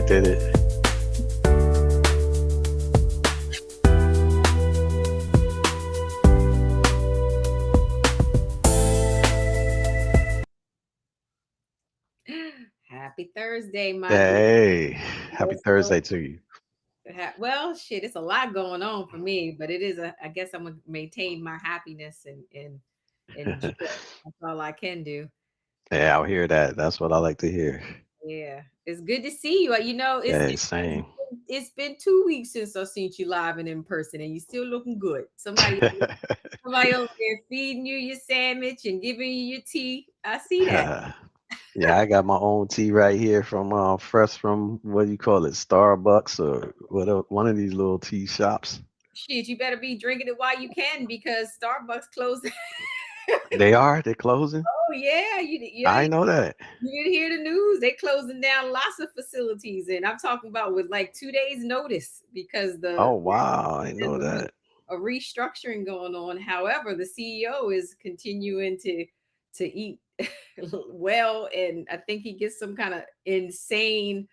did it. Happy Thursday, my dear. Hey, happy Listen, Thursday to you. well, shit, it's a lot going on for me, but it is a. I guess I'm gonna maintain my happiness and joy. That's all I can do. Yeah, I'll hear that. That's what I like to hear. Yeah, it's good to see you. You know, Yeah, it's same. it's been 2 weeks since I've seen you live and in person, and you still looking good. Somebody over there feeding you your sandwich and giving you your tea. I see that. Yeah, I got my own tea right here from fresh from what do you call it, Starbucks or whatever, one of these little tea shops. Shit, you better be drinking it while you can because Starbucks closed. They're closing. Oh yeah, yeah. I know that. You didn't hear the news? They closing down lots of facilities, and I'm talking about with like 2 days' notice because Oh wow, I there's know that. a restructuring going on. However, the CEO is continuing to eat well, and I think he gets some kind of insane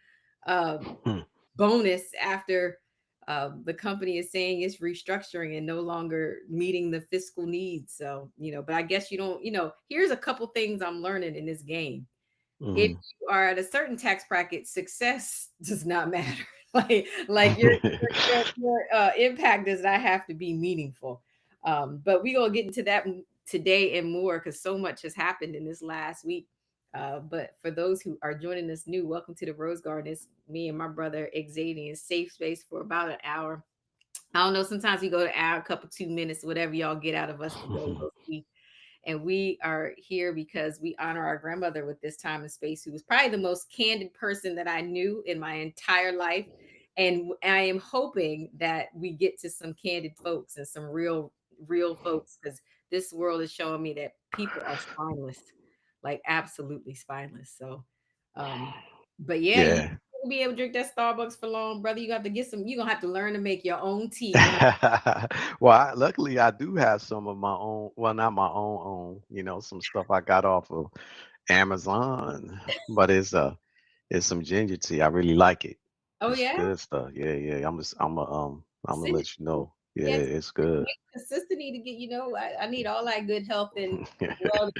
um, Hmm. bonus after the company is saying it's restructuring and no longer meeting the fiscal needs. So, but I guess you don't, here's a couple things I'm learning in this game. If Mhm. you are at a certain tax bracket, success does not matter. like your impact does not have to be meaningful. But we gonna get into that today and more because so much has happened in this last week. But for those who are joining us new, welcome to the Rose Garden. It's me and my brother Xavier, safe space for about an hour. I don't know. Sometimes we go to hour, a couple 2 minutes, whatever y'all get out of us today. We'll see. And we are here because we honor our grandmother with this time and space, who was probably the most candid person that I knew in my entire life. And I am hoping that we get to some candid folks and some real folks, because this world is showing me that people are spineless, like absolutely spineless. So, um, but yeah, you Yeah. won't be able to drink that Starbucks for long, brother. You have to get some. You're gonna have to learn to make your own tea. Well, luckily I do have some of my own. Well, not my own. Some stuff I got off of Amazon, but it's some ginger tea. I really like it. Oh It's yeah, good stuff. Yeah, yeah. I'm gonna send it let you to me. know. Yeah, Yes, it's good. consistency to get, I need all that good health and well,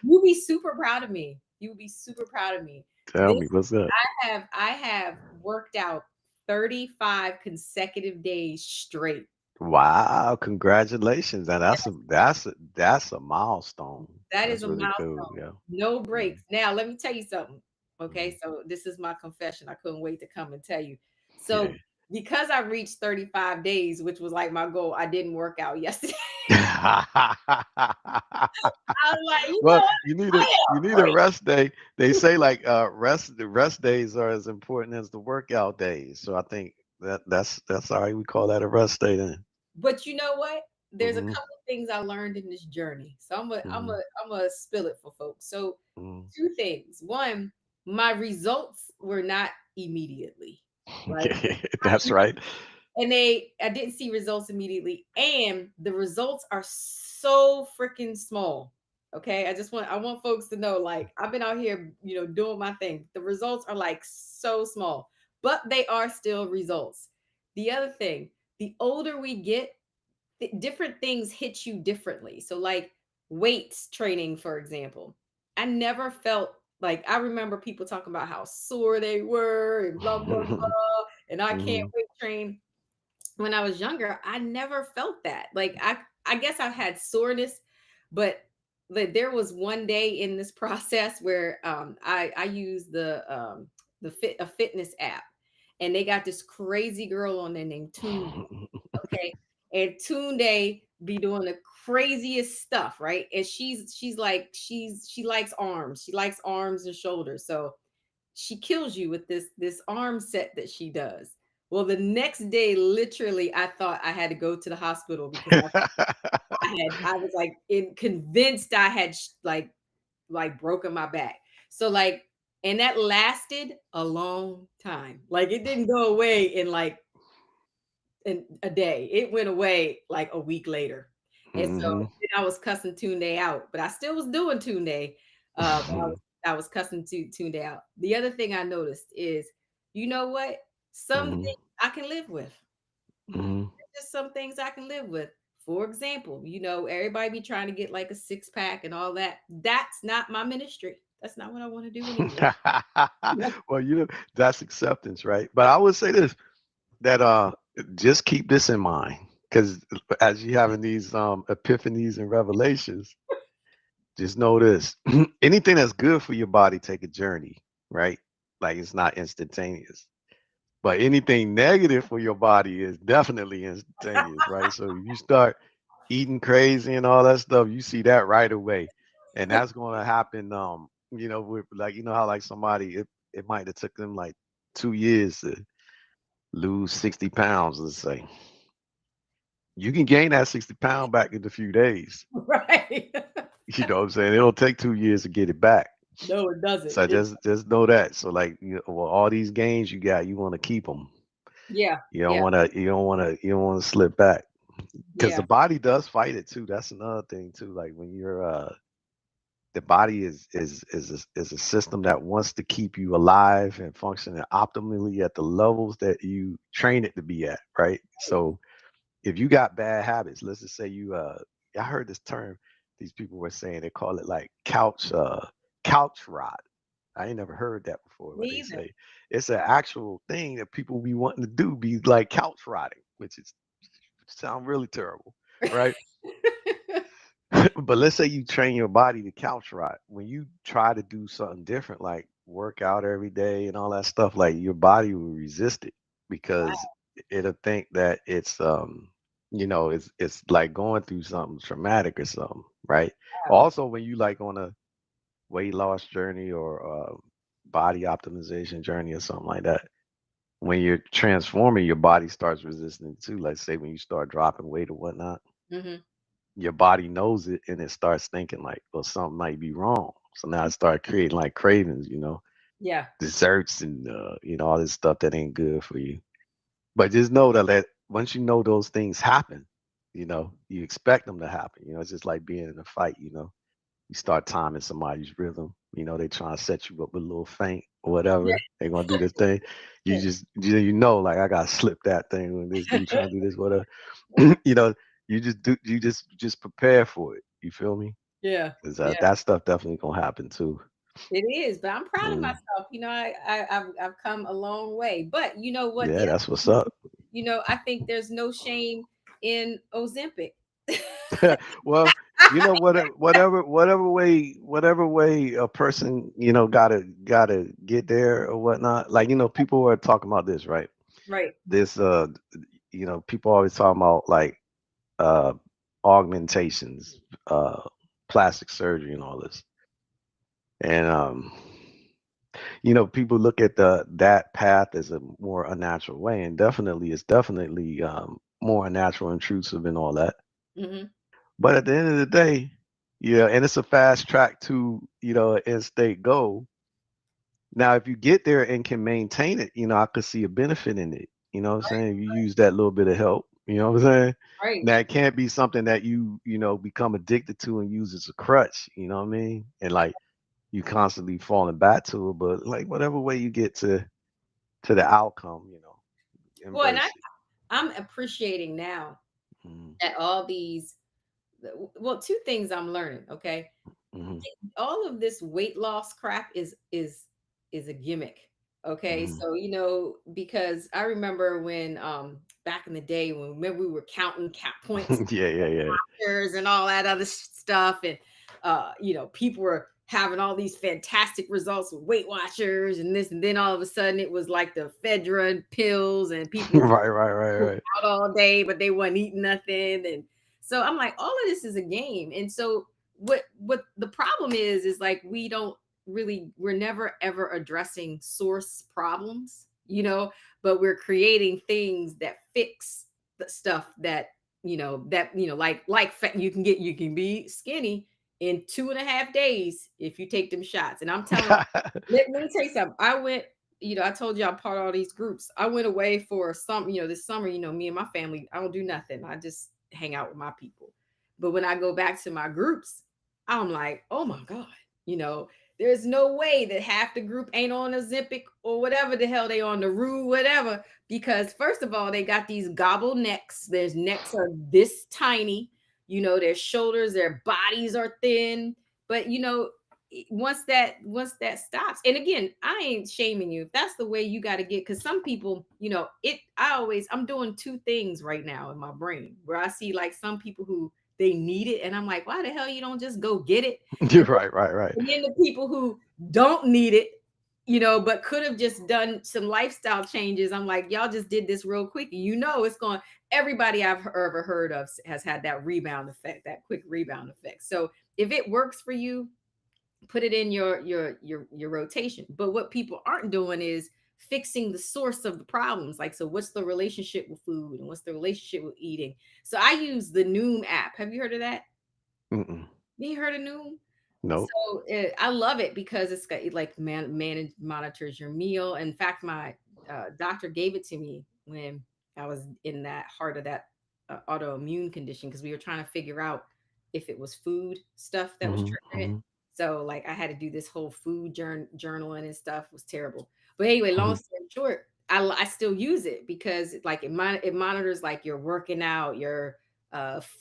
you'll be super proud of me. You'll be super proud of me. Tell This me what's up. I have worked out 35 consecutive days straight. Wow, congratulations. And that's a milestone. That is That's a really cool. milestone. Yeah. No Mhm, breaks. Now, let me tell you something. mhm. Okay, so this is my confession. I couldn't wait to come and tell you. Yeah. So, because I reached 35 days, which was like my goal, I didn't work out yesterday. I was like, Well, you need a I am rest day. They free. say like the rest days are as important as the workout days. So I think that's all right. We call that a rest day then. But you know what? There's a Hmm. couple things I learned in this journey. So Hmm. I'm gonna spill it for folks. So Hmm. two things. One, my results were not immediately. Right. That's right. And I didn't see results immediately. And the results are so freaking small. Okay. I want folks to know, like, I've been out here, doing my thing. The results are like so small, but they are still results. The other thing, the older we get, different things hit you differently. So, like weights training, for example, I never felt like, I remember people talking about how sore they were and blah, blah, blah, and I can't Hmm. weight train. When I was younger, I never felt that. Like, I guess I've had soreness, but there was one day in this process where I used a fitness app, and they got this crazy girl on there named Tune. Okay. And Tunde be doing the craziest stuff, right? And she's like, she likes arms. She likes arms and shoulders. So she kills you with this arm set that she does. Well, the next day, literally, I thought I had to go to the hospital because I was like convinced I had like broken my back. So like, and that lasted a long time. Like, it didn't go away in a day. It went away like a week later. And so Hmm. then I was cussing Tunde out, but I still was doing Tunde. But I was cussing Tunde out. The other thing I noticed is you know what? Some Mhm. things I can live with. Mhm. Just some things I can live with. For example, everybody be trying to get like a six pack and all that. That's not my ministry. That's not what I want to do anymore. Well, that's acceptance, right? But I would say this, that just keep this in mind, because as you having these epiphanies and revelations, just know this. Anything that's good for your body take a journey, right? Like it's not instantaneous. But anything negative for your body is definitely instantaneous, right? So if you start eating crazy and all that stuff, you see that right away. And that's going to happen, with, like, how like somebody, it might have took them like 2 years to lose 60 pounds, let's say. You can gain that 60 pound back in a few days. Right. You know what I'm saying? It'll take 2 years to get it back. No, it doesn't. So just know that. So like, well, all these gains you got, you want to keep them. Yeah. You don't Yeah. want to. You don't want to slip back, because the Yeah. body does fight it too. That's another thing too. Like when you're the body is a system that wants to keep you alive and functioning optimally at the levels that you train it to be at, right? So if you got bad habits, let's just say I heard this term, these people were saying, they call it like couch rot. I ain't never heard that before, Me but they either. say it's an actual thing that people be wanting to do, be like couch rotting, which is sound really terrible, right? But let's say you train your body to couch rot. When you try to do something different, like work out every day and all that stuff, like your body will resist it, because it'll think that it's like going through something traumatic or something, right? Wow. Also, when you like on a weight loss journey or body optimization journey or something like that, when you're transforming, your body starts resisting it too. Like say when you start dropping weight or whatnot, Hmm. your body knows it and it starts thinking like, well, something might be wrong. So now it start creating like cravings, Yeah. desserts and all this stuff that ain't good for you. But just know that once you know those things happen, you expect them to happen. It's just like being in a fight. You start timing somebody's rhythm. They trying to set you up with a little feint or Yeah. whatever. They're gonna do this thing. You just like I gotta slip that thing when this dude trying to do this, whatever. you know, you just prepare for it. You feel me? Yeah. Because Yeah. that stuff definitely gonna happen too. It is, but I'm proud of Mm. myself. I've come a long way. But you know what? Yeah, The that's what's up. I think there's no shame in Ozempic. Well, whatever way a person gotta get there or whatnot. Like people are talking about this, right? Right. This people always talking about like uh augmentations, plastic surgery and all this. And people look at that path as a more unnatural way, and definitely it's definitely more unnatural, intrusive, and all that. Hmm. But at the end of the day, yeah, and it's a fast track to an end state goal. Now, if you get there and can maintain it, I could see a benefit in it. You know what I'm saying? You use that little bit of help. You know what I'm saying? Right. Now it can't be something that you become addicted to and use as a crutch. You know what I mean? And like you constantly falling back to it, but like whatever way you get to the outcome, Well, and embrace it. I'm appreciating now Mhm, that all these, well, two things I'm learning. Okay, mhm, all of this weight loss crap is a gimmick. Okay, mhm. so because I remember when back in the day when remember we were counting cap points Yeah, yeah, yeah. and all that other stuff, and people were having all these fantastic results with Weight Watchers and this, and then all of a sudden it was like the Fedra pills, and people was Right, right, right, right. out all day, but they wasn't eating nothing. And so I'm like, all of this is a game. And so what the problem is like we're never ever addressing source problems, but we're creating things that fix the stuff you can be skinny in 2.5 days if you take them shots. And I'm telling let me tell you something. I told you I'm part of all these groups. I went away for this summer, me and my family, I don't do nothing. I just hang out with my people. But when I go back to my groups, I'm like, oh my God, you know, There's no way that half the group ain't on Ozempic or whatever the hell they on, the Rue, whatever. Because first of all, they got these gobble necks. Their necks are this tiny. Their shoulders, their bodies are thin. But once that stops, and again, I ain't shaming you if that's the way you got to get. Because some people, I'm doing two things right now in my brain where I see like some people who they need it, and I'm like, why the hell you don't just go get it? You're right, right, right. And then the people who don't need it, but could have just done some lifestyle changes. I'm like, y'all just did this real quick. It's going, everybody I've ever heard of has had that rebound effect, that quick rebound effect. So if it works for you, put it in your rotation. But what people aren't doing is fixing the source of the problems. Like, so what's the relationship with food and what's the relationship with eating? So I use the Noom app. Have you heard of that? Mm-mm. You heard of Noom? Nope. So I love it because it's got, it like monitors your meal. In fact, my doctor gave it to me when I was in that heart of that autoimmune condition, because we were trying to figure out if it was food stuff that was Hmm, triggering it. hmm, So like I had to do this whole food journaling and stuff. It was terrible. But anyway, long hmm. story short, I still use it because like it monitors like your working out, your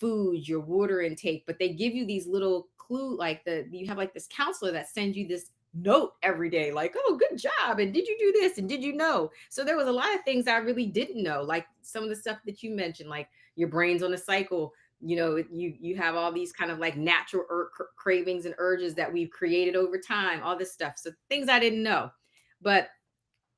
food, your water intake, but they give you these little clue, like you have like this counselor that sends you this note every day, like, oh, good job, and did you do this, and did you know? So there was a lot of things I really didn't know, like some of the stuff that you mentioned, like your brain's on a cycle. You have all these kind of like natural cravings and urges that we've created over time, all this stuff. So things I didn't know. But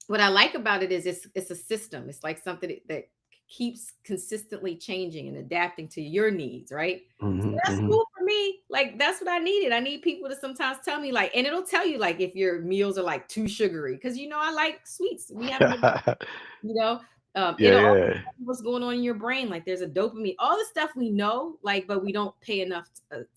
what I like about it is it's a system. It's like something that keeps consistently changing and adapting to your needs, right? So Hmm, that's hmm. cool for me. Like that's what I needed. I need people to sometimes tell me like, and it'll tell you like if your meals are like too sugary, because I like sweets. We have a you know, Yeah, it'll also yeah. tell you what's going on in your brain. Like there's a dopamine, all the stuff we know, like, but we don't pay enough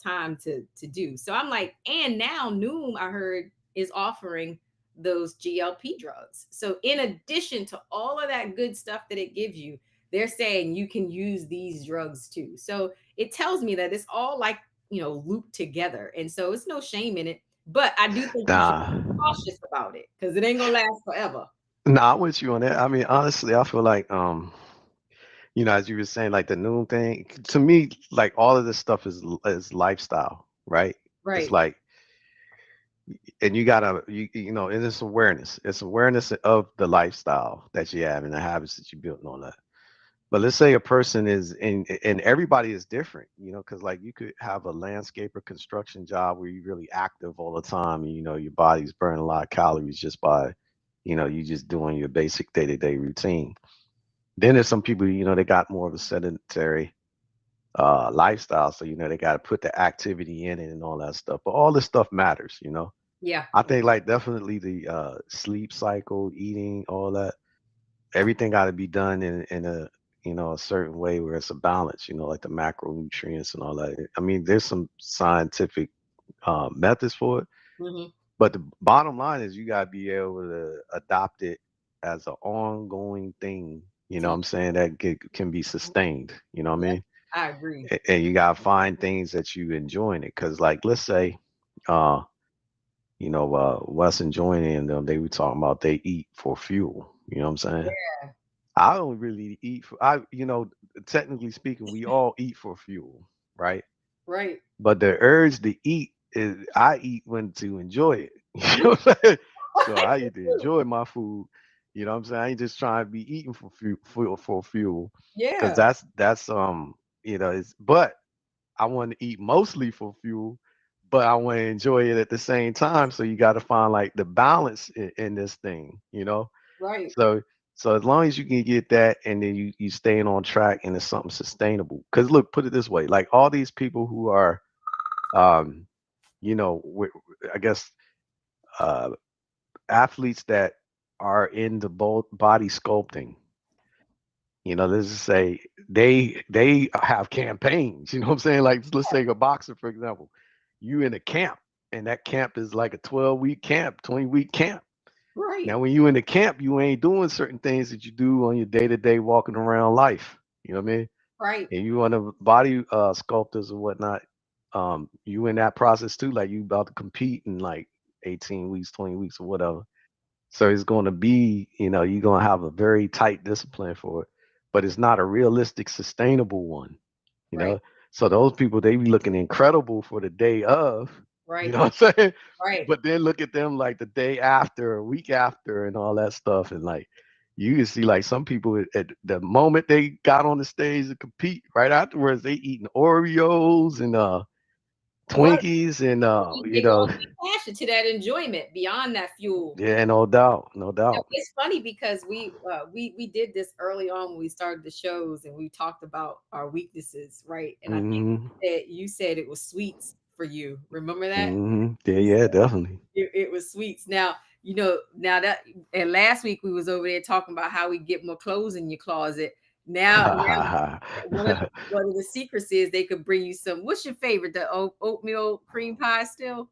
time to do. So I'm like, and now Noom, I heard, is offering those GLP drugs. So in addition to all of that good stuff that it gives you, they're saying you can use these drugs too. So it tells me that it's all like, looped together. And so it's no shame in it. But I do think you should Nah. be cautious about it because it ain't gonna last forever. Nah, I'm with you on that. I mean, honestly, I feel like as you were saying, like the noon thing, to me, like all of this stuff is lifestyle, right? It's Right. like, and you gotta, and it's awareness. It's awareness of the lifestyle that you have and the habits that you built on that. But let's say a person is and everybody is different, because like you could have a landscaper construction job where you're really active all the time, and your body's burning a lot of calories just by, you just doing your basic day-to-day routine. Then there's some people, they got more of a sedentary lifestyle, so they got to put the activity in it and all that stuff. But all this stuff matters. Yeah. I think like definitely the sleep cycle, eating, all that, everything got to be done in a certain way where it's a balance, like the macronutrients and all that. I mean, there's some scientific methods for it, Hmm. but the bottom line is you got to be able to adopt it as an ongoing thing. You know what I'm saying? That can be sustained. You know what I Yeah, mean? I agree. And you got to find things that you enjoy in it. Because, like, let's say, uh, Wes and Johnny and them, they were talking about they eat for fuel. You know what I'm saying? Yeah. I don't really eat for technically speaking, we all eat for fuel, right? Right. But the urge to eat is I eat when to enjoy it. You know what I'm saying? So I eat to enjoy my food. You know what I'm saying? I ain't just trying to be eating for fuel. Because Yeah. it's but I want to eat mostly for fuel, but I want to enjoy it at the same time. So you got to find like the balance in this thing. Right. So so as long as you can get that and then you staying on track and it's something sustainable. Because look, put it this way, like all these people who are um, I guess uh athletes that are in the body sculpting, let's just say they have campaigns, you know what I'm saying? Like let's say a boxer, for example, you in a camp and that camp is like a 12-week camp, 20-week camp. Right. Now, when you in the camp, you ain't doing certain things that you do on your day-to-day walking around life. You know what I mean? Right. And you on the body sculptors or whatnot, you in that process too. Like you about to compete and like 18 weeks, 20 weeks, or whatever. So it's going to be, you're going to have a very tight discipline for it, but it's not a realistic, sustainable one, you Right. know. So those people, they be looking incredible for the day of, you Right. know what I'm saying? Right. But then look at them like the day after, a week after, and all that stuff, and like you can see like some people at the moment they got on the stage to compete, right afterwards they eating Oreos and What? Twinkies and They go on that passion to that enjoyment beyond that fuel. yeah, no doubt, no Now, doubt. it's funny because we did this early on when we started the shows and we talked about our weaknesses, right? And I think Hmm. you said it was sweets for you. Remember that? Hmm. Yeah, You said yeah, definitely. it was sweets. Now, now that and last week we was over there talking about how we get more clothes in your closet. Now one of the secrets is they could bring you some. What's your favorite? The oatmeal cream pie still?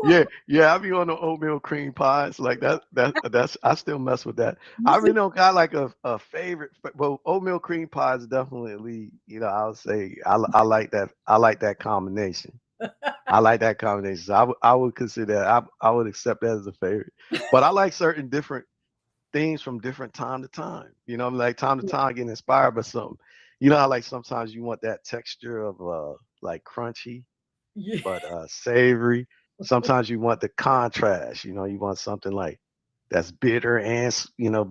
Yeah, yeah, I be on the oatmeal cream pies like that. That's I still mess with that. You I see? really don't got like a favorite. Well, oatmeal cream pies definitely. I would say I like that. I like that combination. I like that combination. So I would consider that. I would accept that as a favorite. But I like certain different things from different time to time. Like time to time, I get inspired by something. You know how like sometimes you want that texture of like crunchy Yeah. but savory. Sometimes you want the contrast. You want something like that's bitter and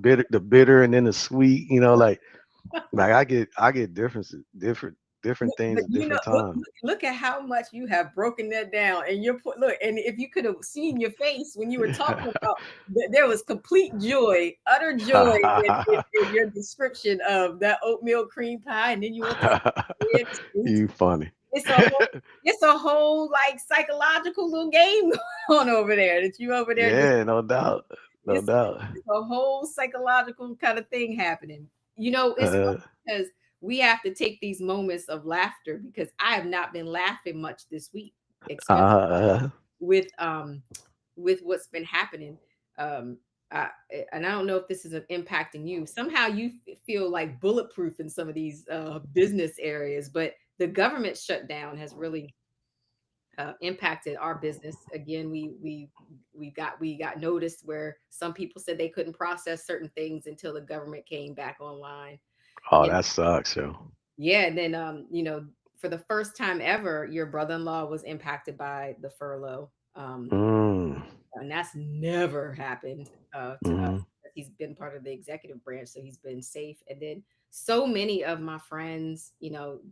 bitter, the bitter and then the sweet. Like I get differences, different things But at different times. look at how much you have broken that down, and look, and if you could have seen your face when you were talking about, there was complete joy, utter joy in your description of that oatmeal cream pie, and then you want that red sweet. You funny. It's a whole, it's a whole like psychological little game going on over there that you over there just Yeah, no doubt, no it's, doubt. it's a whole psychological kind of thing happening. It's Uh, funny because we have to take these moments of laughter because I have not been laughing much this week, especially uh, with what's been happening. Um, I, and I don't know if this is impacting you. Somehow you feel like bulletproof in some of these business areas, but the government shutdown has really impacted our business. Again, we got noticed where some people said they couldn't process certain things until the government came back online. oh, And that sucks, yo. yeah, and then for the first time ever, your brother-in-law was impacted by the furlough. Mm, And that's never happened to us. mm, He's been part of the executive branch, so he's been safe. And then so many of my friends,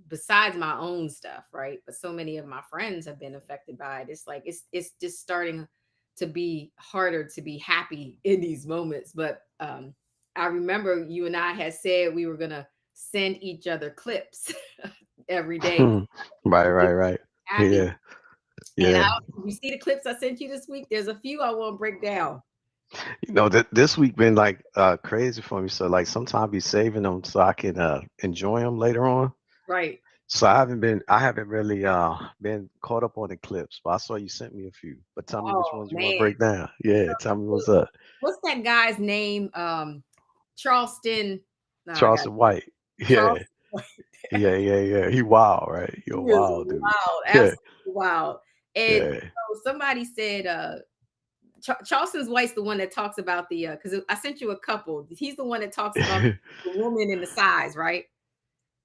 besides my own stuff, right? But so many of my friends have been affected by it. It's like it's just starting to be harder to be happy in these moments. But I remember you and I had said we were gonna send each other clips every day. right, right, right. Happy. Yeah, And yeah. you see the clips I sent you this week? There's a few I want to break down. This week been like crazy for me. So like sometimes be saving them so I can enjoy them later on. Right. So I haven't really been caught up on the clips, but I saw you sent me a few. But tell me which Oh ones you want to man. break down. Yeah, tell me So, what's up. what's that guy's name? Charleston. No, I got Charleston White. Yeah, Charleston. yeah, yeah, yeah. He wild, right? He You're a is wild dude. wild, Yeah, absolutely wild. And yeah. somebody said Charleston's White's the one that talks about the because I sent you a couple. He's the one that talks about the woman and the size, right?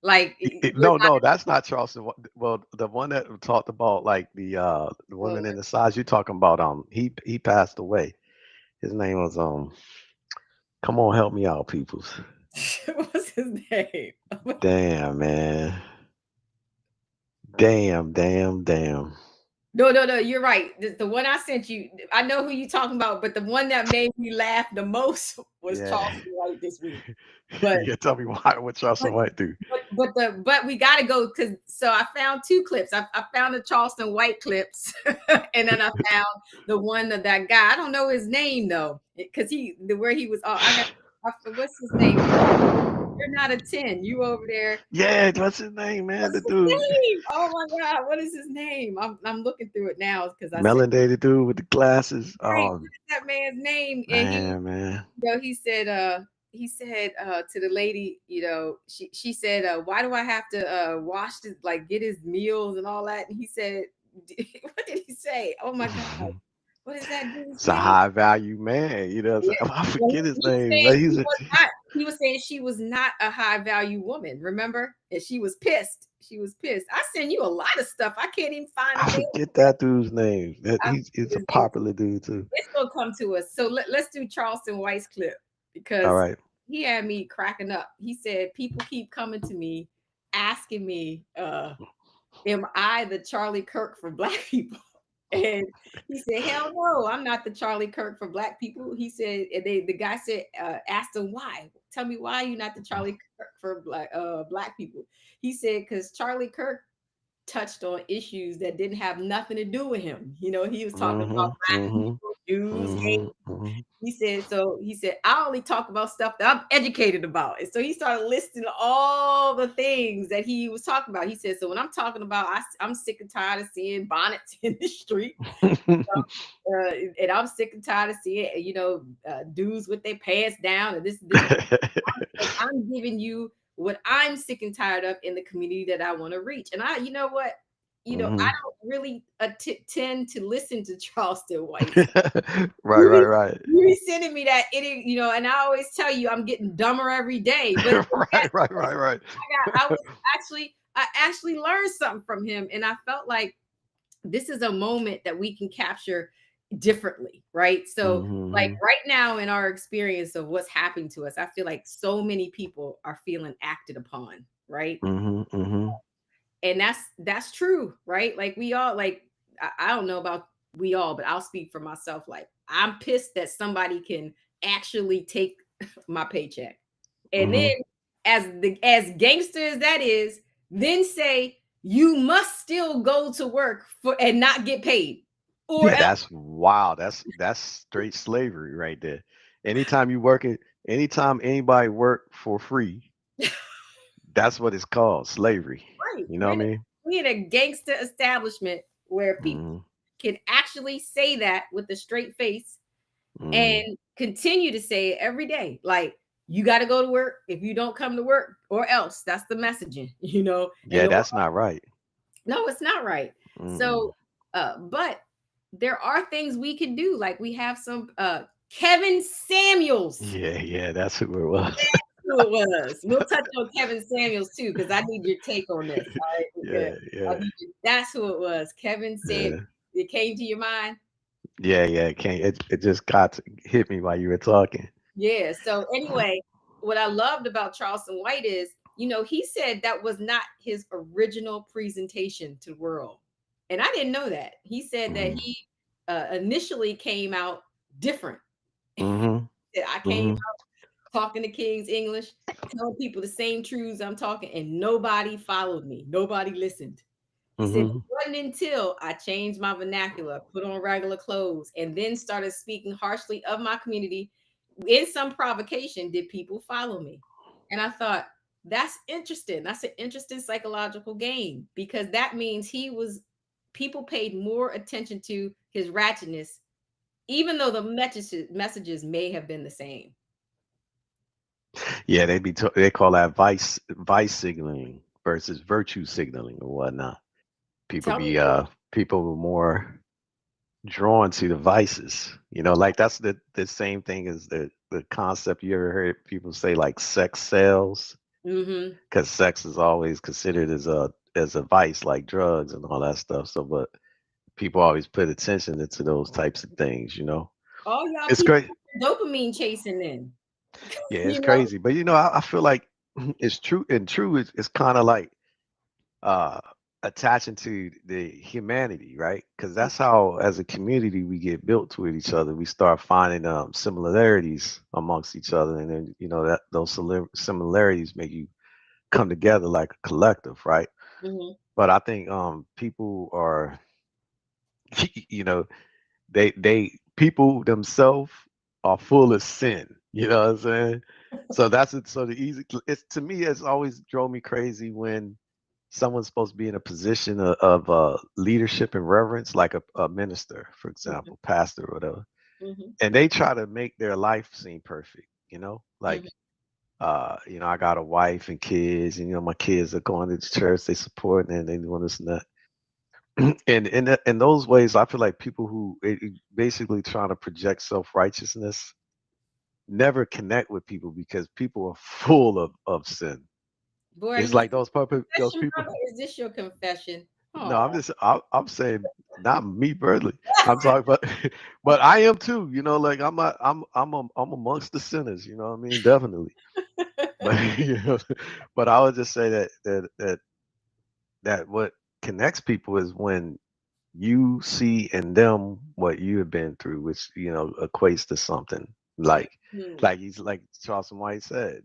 Like we're No, not. no, that's not Charleston. Well, the one that talked about like the Oh, women in the size you talking about, he passed away. His name was come on, help me out, peoples. what's his name? Damn, man. Damn, damn, damn. No, no, no. You're right. The one I sent you, I know who you're talking about, but the one that made me laugh the most was Yeah. Charleston White this week. But Yeah, tell me why what but Charleston White do. but we got to go because so I found two clips. I found the Charleston White clips, and then I found the one of that guy. I don't know his name though, because where he was. Oh, what's his name? You're not a 10. You over there. Yeah, what's his name, man? What's The his dude. name? Oh my God, what is his name? I'm looking through it now because I said. Melanated dude with the glasses. Right, what is that man's name? And Man. he said to the lady, she said, why do I have to wash this, like get his meals and all that? And he said, what did he say? Oh my God. What is that dude's It's a name? high value man, you know. Yeah. I Well, forget his he was name, saying but he he's a. was not, he was saying she was not a high value woman, remember? And she was pissed. She was pissed. I send you a lot of stuff. I can't even find the I name. forget that dude's name. That I he's a forget his name. popular dude too. It's gonna come to us. So let's do Charleston White's clip All because right. he had me cracking up. He said people keep coming to me asking me, am I the Charlie Kirk for black people? And he said, hell no, I'm not the Charlie Kirk for black people. He said, and the guy said, asked him why. Tell me why you're not the Charlie Kirk for black people. He said, because Charlie Kirk touched on issues that didn't have nothing to do with him. You know, he was talking about Mhm. black Mhm. people, Jews, gay. Mhm. Mhm. He said, so he said, I only talk about stuff that I'm educated about. And so he started listing all the things that he was talking about. He said, so when I'm talking about, I'm sick and tired of seeing bonnets in the street. Uh, and I'm sick and tired of seeing, dudes with their pants down and this. I'm giving you what I'm sick and tired of in the community that I want to reach. And you know what? I Mhm. don't really tend to listen to Charleston White. Right. You Right. be, Right. you be sending me that and I always tell you I'm getting dumber every day. But Right. Right. Right. Right. I actually learned something from him, and I felt like this is a moment that we can capture differently, right? So, like Mhm. right now in our experience of what's happening to us, I feel like so many people are feeling acted upon, right? Mhm. Mhm. And that's true, right? Like we all like I don't know about we all, but I'll speak for myself. Like I'm pissed that somebody can actually take my paycheck. And then Mhm. as gangster as that is, then say you must still go to work for and not get paid. Or Yeah, else that's wow. That's straight slavery right there. Anytime you work it, anytime anybody work for free, that's what it's called, slavery. right. You know what I mean? We in a gangster establishment where people Mhm. can actually say that with a straight face Mhm. and continue to say it every day. Like you got to go to work. If you don't come to work, or else that's the messaging, Yeah, And that's not right. no, it's not right. Mm-mm. So, but there are things we can do. Like we have some Kevin Samuels. Yeah, yeah, that's who it was. Who it was. We'll touch on Kevin Samuels too, because I need your take on this. All right. Yeah. Yeah, yeah, That's who it was. Kevin Samuels. yeah, It came to your mind? yeah, yeah. It can't. It just hit me while you were talking. Yeah. So anyway, what I loved about Charleston White is, he said that was not his original presentation to the world. And I didn't know that. He said that Mhm. he initially came out different. Mhm. I came Mhm. talking to King's English, telling people the same truths I'm talking, and nobody followed me. Nobody listened. He said, it Mhm. wasn't until I changed my vernacular, put on regular clothes, and then started speaking harshly of my community in some provocation did people follow me. And I thought, that's interesting. That's an interesting psychological game because that means people paid more attention to his ratchetness, even though the messages may have been the same. Yeah, they call that vice signaling versus virtue signaling or whatnot. Tell me more. People were more drawn to the vices. Like that's the same thing as the concept you ever heard people say like sex sells, Mm-hmm. because sex is always considered as a vice like drugs and all that stuff. So, but people always put attention into those types of things. All y'all It's people great. dopamine chasing then. Yeah, it's you know? crazy. But I feel like it's true, and true it's kind of like uh attaching to the humanity, right? Because that's how as a community we get built with each other. We start finding similarities amongst each other, and then that those similarities make you come together like a collective, right? Mhm. But I think people are you know they people themselves are full of sin. You know what I'm saying? So that's it. So the easy, it's to me, it's always drove me crazy when someone's supposed to be in a position of leadership and reverence, like a minister, for Mhm. example, pastor or whatever, Mhm. and they try to make their life seem perfect. Mhm. Like I got a wife and kids, and my kids are going to the church, they support, and they doing this and that. And in those ways, I feel like people who basically trying to project self righteousness never connect with people because people are full of sin. Boy, are It's you like those confession, people. brother? Is this your confession? No, Oh, I'm saying not me personally. I'm talking about, but I am too. Like I'm amongst the sinners. You know what I mean? Definitely. But but I would just say that what connects people is when you see in them what you have been through, which equates to something like Mhm. like Charleston White said,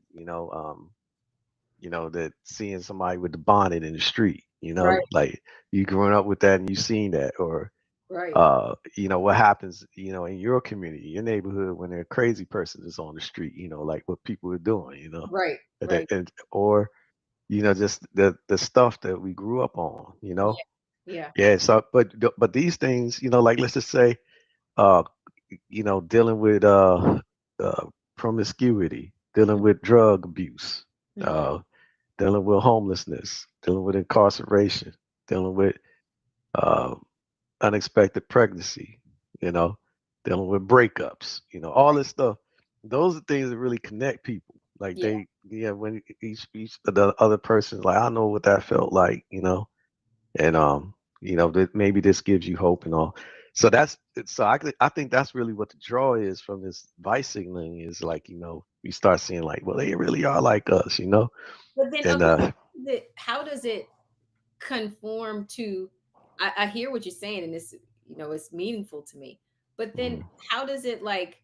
that seeing somebody with the bonnet in the street, Right, like you growing up with that and you seen that, or right, what happens, in your community, your neighborhood when a crazy person is on the street, like what people are doing, right, and, right. or just the stuff that we grew up on, Yeah, yeah. yeah. So, but these things, like let's just say, uh, dealing with uh, promiscuity, dealing with drug abuse, Hmm. uh, dealing with homelessness, dealing with incarceration, dealing with uh, unexpected pregnancy, you know, dealing with breakups, all this stuff. Those are things that really connect people. Like Yeah, yeah, when each of the other person's like, I know what that felt like, and that maybe this gives you hope and all. So I think that's really what the draw is from this vice signaling is like, you start seeing like, well, they really are like us, but then and okay, how does it conform to? I hear what you're saying, and it's meaningful to me. But then, mhm. how does it like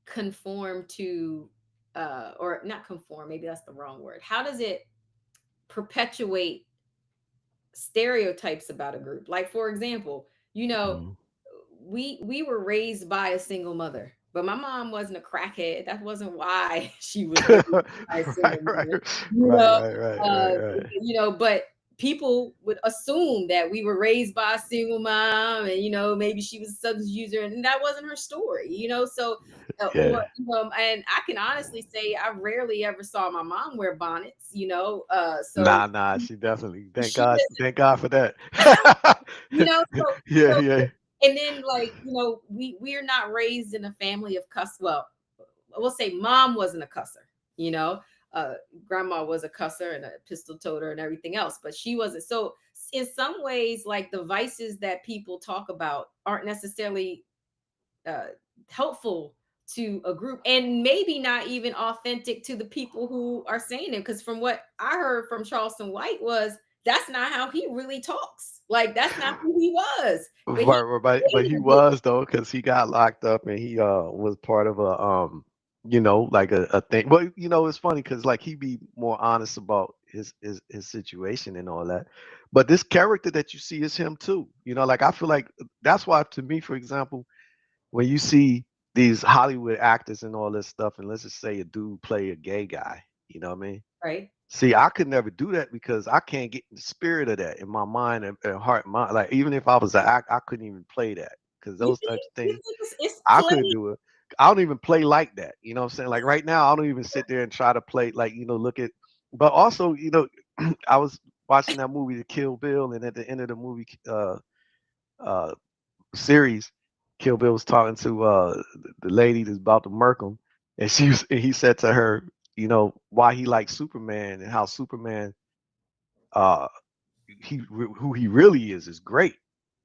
conform to, or not conform? Maybe that's the wrong word. How does it perpetuate stereotypes about a group? Like, for example, Mhm. we were raised by a single mother, but my mom wasn't a crackhead. That wasn't why she was raised by a Right, single right, mother. You right, know, right, right, uh, right, right. but people would assume that we were raised by a single mom, and maybe she was a substance user, and that wasn't her story. So. Or Yeah. and I can honestly say I rarely ever saw my mom wear bonnets. So Nah, nah, she definitely. she Thank God for that. Yeah, so yeah. and then like we're not raised in a family of cuss. Well, we'll say mom wasn't a cusser. You know, uh, grandma was a cusser and a pistol toter and everything else, but she wasn't. So in some ways, like the vices that people talk about aren't necessarily uh, helpful to a group, and maybe not even authentic to the people who are saying it. Because from what I heard from Charleston White was that's not how he really talks. Like that's not who he was. But he But he created this. was though, because he got locked up and he was part of a like a thing. But it's funny because like he be more honest about his situation and all that. But this character that you see is him too. Like I feel like that's why to me, for example, when you see these Hollywood actors and all this stuff, and let's just say a dude play a gay guy, you know what I mean? Right. See, I could never do that because I can't get the spirit of that in my mind and heart. Mind, like even if I was an act, I couldn't even play that because You those think, types of you things think it's I couldn't play? do it. I don't even play like that. You know what I'm saying? Like right now, I don't even sit there and try to play like look at. But also, I was watching that movie, The Kill Bill, and at the end of the movie uh, series, Kill Bill was talking to the lady that's about to murk him, and and he said to her, why he likes Superman and how Superman uh who he really is great.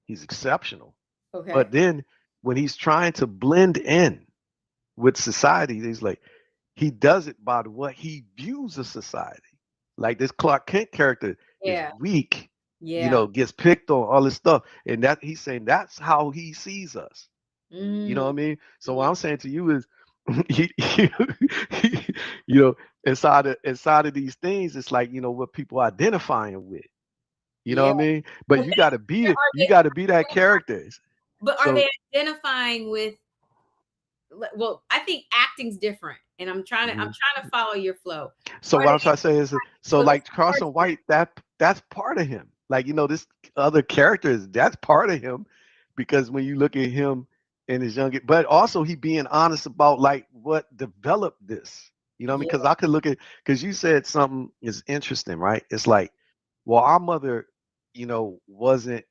He's exceptional. Okay. But then when he's trying to blend in with society, he's like he does it by what he views of society. Like this Clark Kent character is Yeah. weak, Yeah. gets picked on all this stuff, and that he's saying that's how he sees us. You know what Mm, I mean? So what mm, I'm saying to you is, he, he, you know, inside of these things, it's like what people identifying with. You know yeah. what I mean? But But you got to be are you they? got to be that character. But are So they identifying with? Well, I think acting's different, and I'm mhm. trying to follow your flow. So Are what they? I'm trying to say is, so So let's like parse Carson that. White, that's part of him. Like this other characters, that's part of him, because when you look at him in his younger, but also he being honest about like what developed this. You know what I mean? Yeah. Because I could look at because you said something is interesting, right? It's like, well, our mother, wasn't.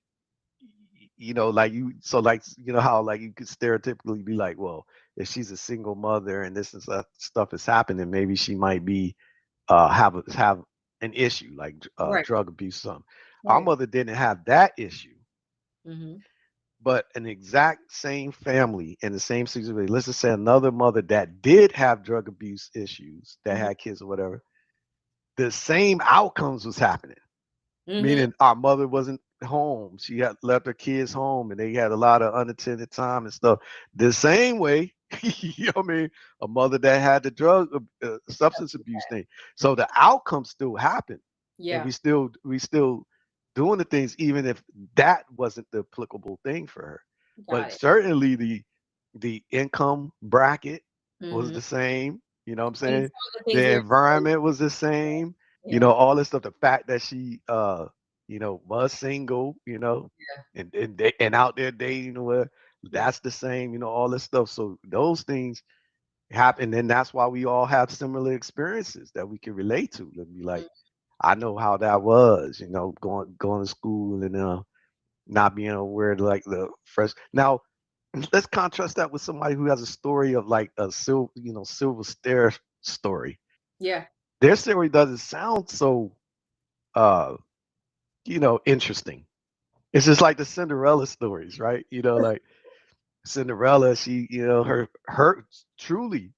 like so like how like you could stereotypically be like, well, if she's a single mother and this and stuff is happening, maybe she might be have an issue like Right. drug abuse, something. Our Right. mother didn't have that issue, Hmm. but an exact same family in the same situation. Let's just say another mother that did have drug abuse issues that Hmm. had kids or whatever, the same outcomes was happening. Hmm. Meaning our mother wasn't home. She had left her kids home and they had a lot of unattended time and stuff. The same way, you know what I mean? A mother that had the drug substance abuse thing. So the outcome still happened. And Yeah. we still doing the things even if that wasn't the applicable thing for her. Got But it. certainly the income bracket was Hmm. the same. You know what I'm And saying? some of the things The we're exposed environment was the same. Yeah. All this stuff, the fact that she was single, Yeah. and out there dating or whatever, Yeah. that's the same, all this stuff. So those things happen, and that's why we all have similar experiences that we can relate to. And be like, Mhm. I know how that was, going to school and not being aware of like the fresh. Now, let's contrast that with somebody who has a story of like a silver stair story. Yeah. Their story doesn't sound so uh interesting. It's just like the Cinderella stories, right? Like Cinderella, she, her truly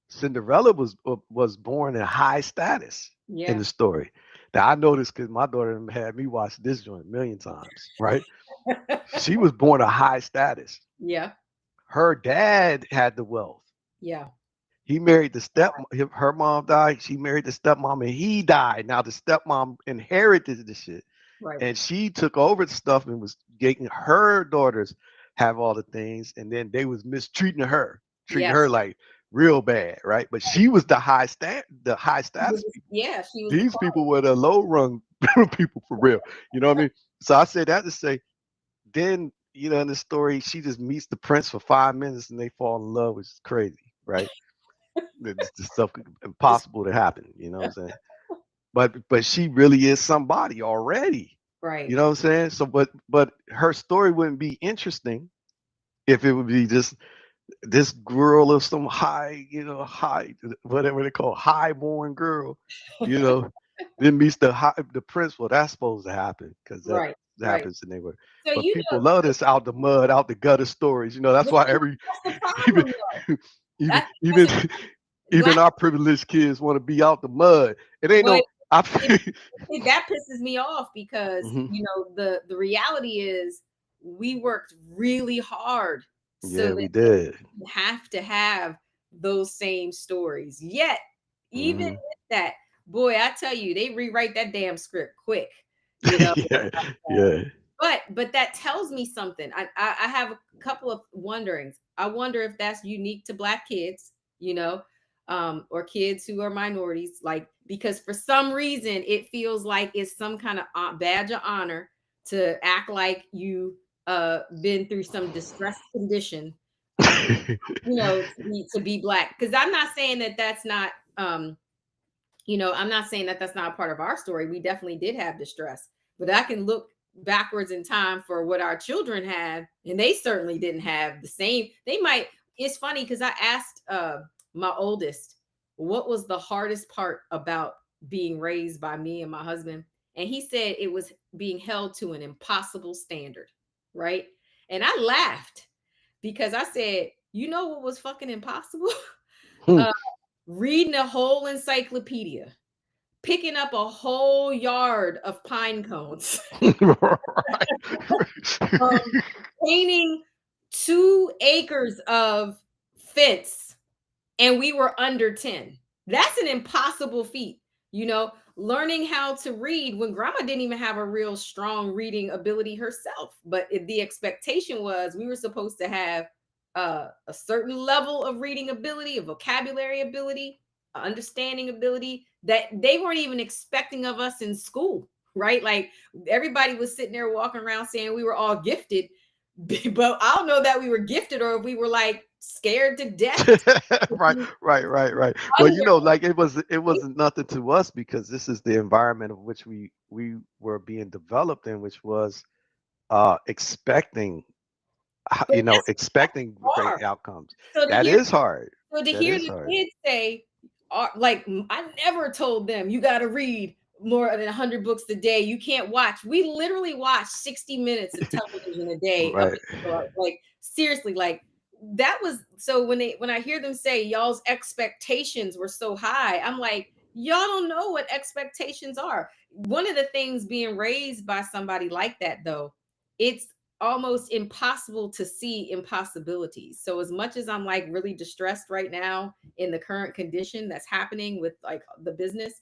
Cinderella was born in high status in Yeah. the story. Now I know this because my daughter had me watch this joint a million times, right? She was born a high status. Yeah. Her dad had the wealth. Yeah. He married the her mom died. She married the stepmom and he died. Now the stepmom inherited the shit Right. and she took over the stuff and was getting her daughters have all the things, and then they was mistreating her, treating Yes. her like real bad, right? But she was the high status people. Yeah, she was the These queen. people were the low rung people for real. You know what I mean? So I say that to say, then in the story, she just meets the prince for 5 minutes and they fall in love, which is crazy, right? It's just stuff Just impossible to happen. You know what I'm saying? But she really is somebody already. You right. know what I'm saying? So but her story wouldn't be interesting if it would be just this girl of some high, whatever they call high born girl, you know, then meets the prince. Well, that's supposed to happen because that Right. Right. happens in their way. So But you people know, love this out the mud, out the gutter stories. That's but why see, every that's the even problem though. even I think even that's a even black our privileged kids want to be out the mud. It ain't boy. no I That pisses me off because Mhm. the reality is we worked really hard so Yeah, that we did. we have to have those same stories. Yet, even Hmm. with that, boy, I tell you, they rewrite that damn script quick. You know, Yeah, yeah. but that tells me something. I have a couple of wonderings. I wonder if that's unique to black kids, or kids who are minorities, like because for some reason it feels like it's some kind of badge of honor to act like you been through some distress condition, um, to be black. Because I'm not saying that that's not I'm not saying that that's not a part of our story. We definitely did have distress, but I can look backwards in time for what our children had, and they certainly didn't have the same. They might. It's funny because I asked my oldest what was the hardest part about being raised by me and my husband, and he said it was being held to an impossible standard, right? And I laughed because I said, you know what was fucking impossible? Hmm. uh, reading a whole encyclopedia, picking up a whole yard of pine cones, Right. um, painting 2 acres of fence, and we were under 10. That's an impossible feat. Learning how to read when grandma didn't even have a real strong reading ability herself. But the expectation was we were supposed to have a certain level of reading ability, a vocabulary ability, a understanding ability that they weren't even expecting of us in school, right? Like everybody was sitting there walking around saying we were all gifted, but I don't know that we were gifted or if we were like scared to death. Right, right. Well, Under, like it wasn't nothing to us because this is the environment of which we were being developed in, which was expecting, But that's expecting great hard. outcomes. So to That hear is hard. so to That hear is the hard. kids say, like, I never told them you got to read more than 100 books a day. You can't watch. We literally watch 60 minutes of television a day up Right. until like seriously, like that was so when I hear them say y'all's expectations were so high, I'm like, y'all don't know what expectations are. One of the things being raised by somebody like that though, it's almost impossible to see impossibilities. So as much as I'm like really distressed right now in the current condition that's happening with like the business,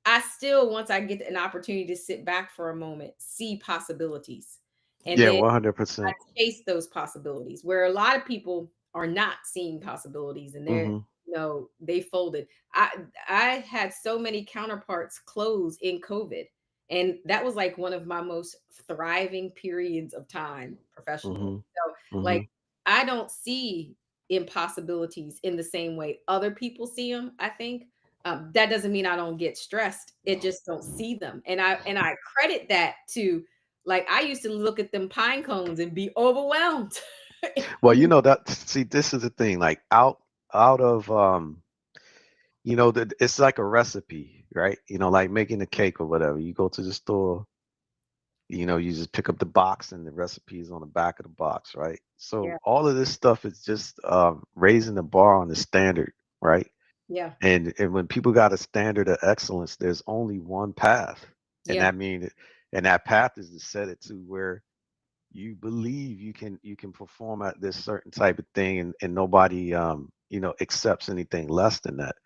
I still, once I get an opportunity to sit back for a moment, see possibilities. And Yeah, then 100%. I chase those possibilities where a lot of people are not seeing possibilities and they're, Hmm. they folded. I had so many counterparts close in COVID. And that was like one of my most thriving periods of time professionally. Hmm. So like Hmm. I don't see impossibilities in the same way other people see them, I think. That doesn't mean I don't get stressed. It just don't see them. And I credit that to like I used to look at them pine cones and be overwhelmed. Well, that, see, this is the thing, like out of it's like a recipe, right? Like making a cake or whatever. You go to the store, you just pick up the box and the recipe is on the back of the box, right? Yeah, So all of this stuff is just raising the bar on the standard, right? yeah, And when people got a standard of excellence, there's only one path, and yeah, that path is to set it to where you believe you can perform at this certain type of thing, and nobody accepts anything less than that.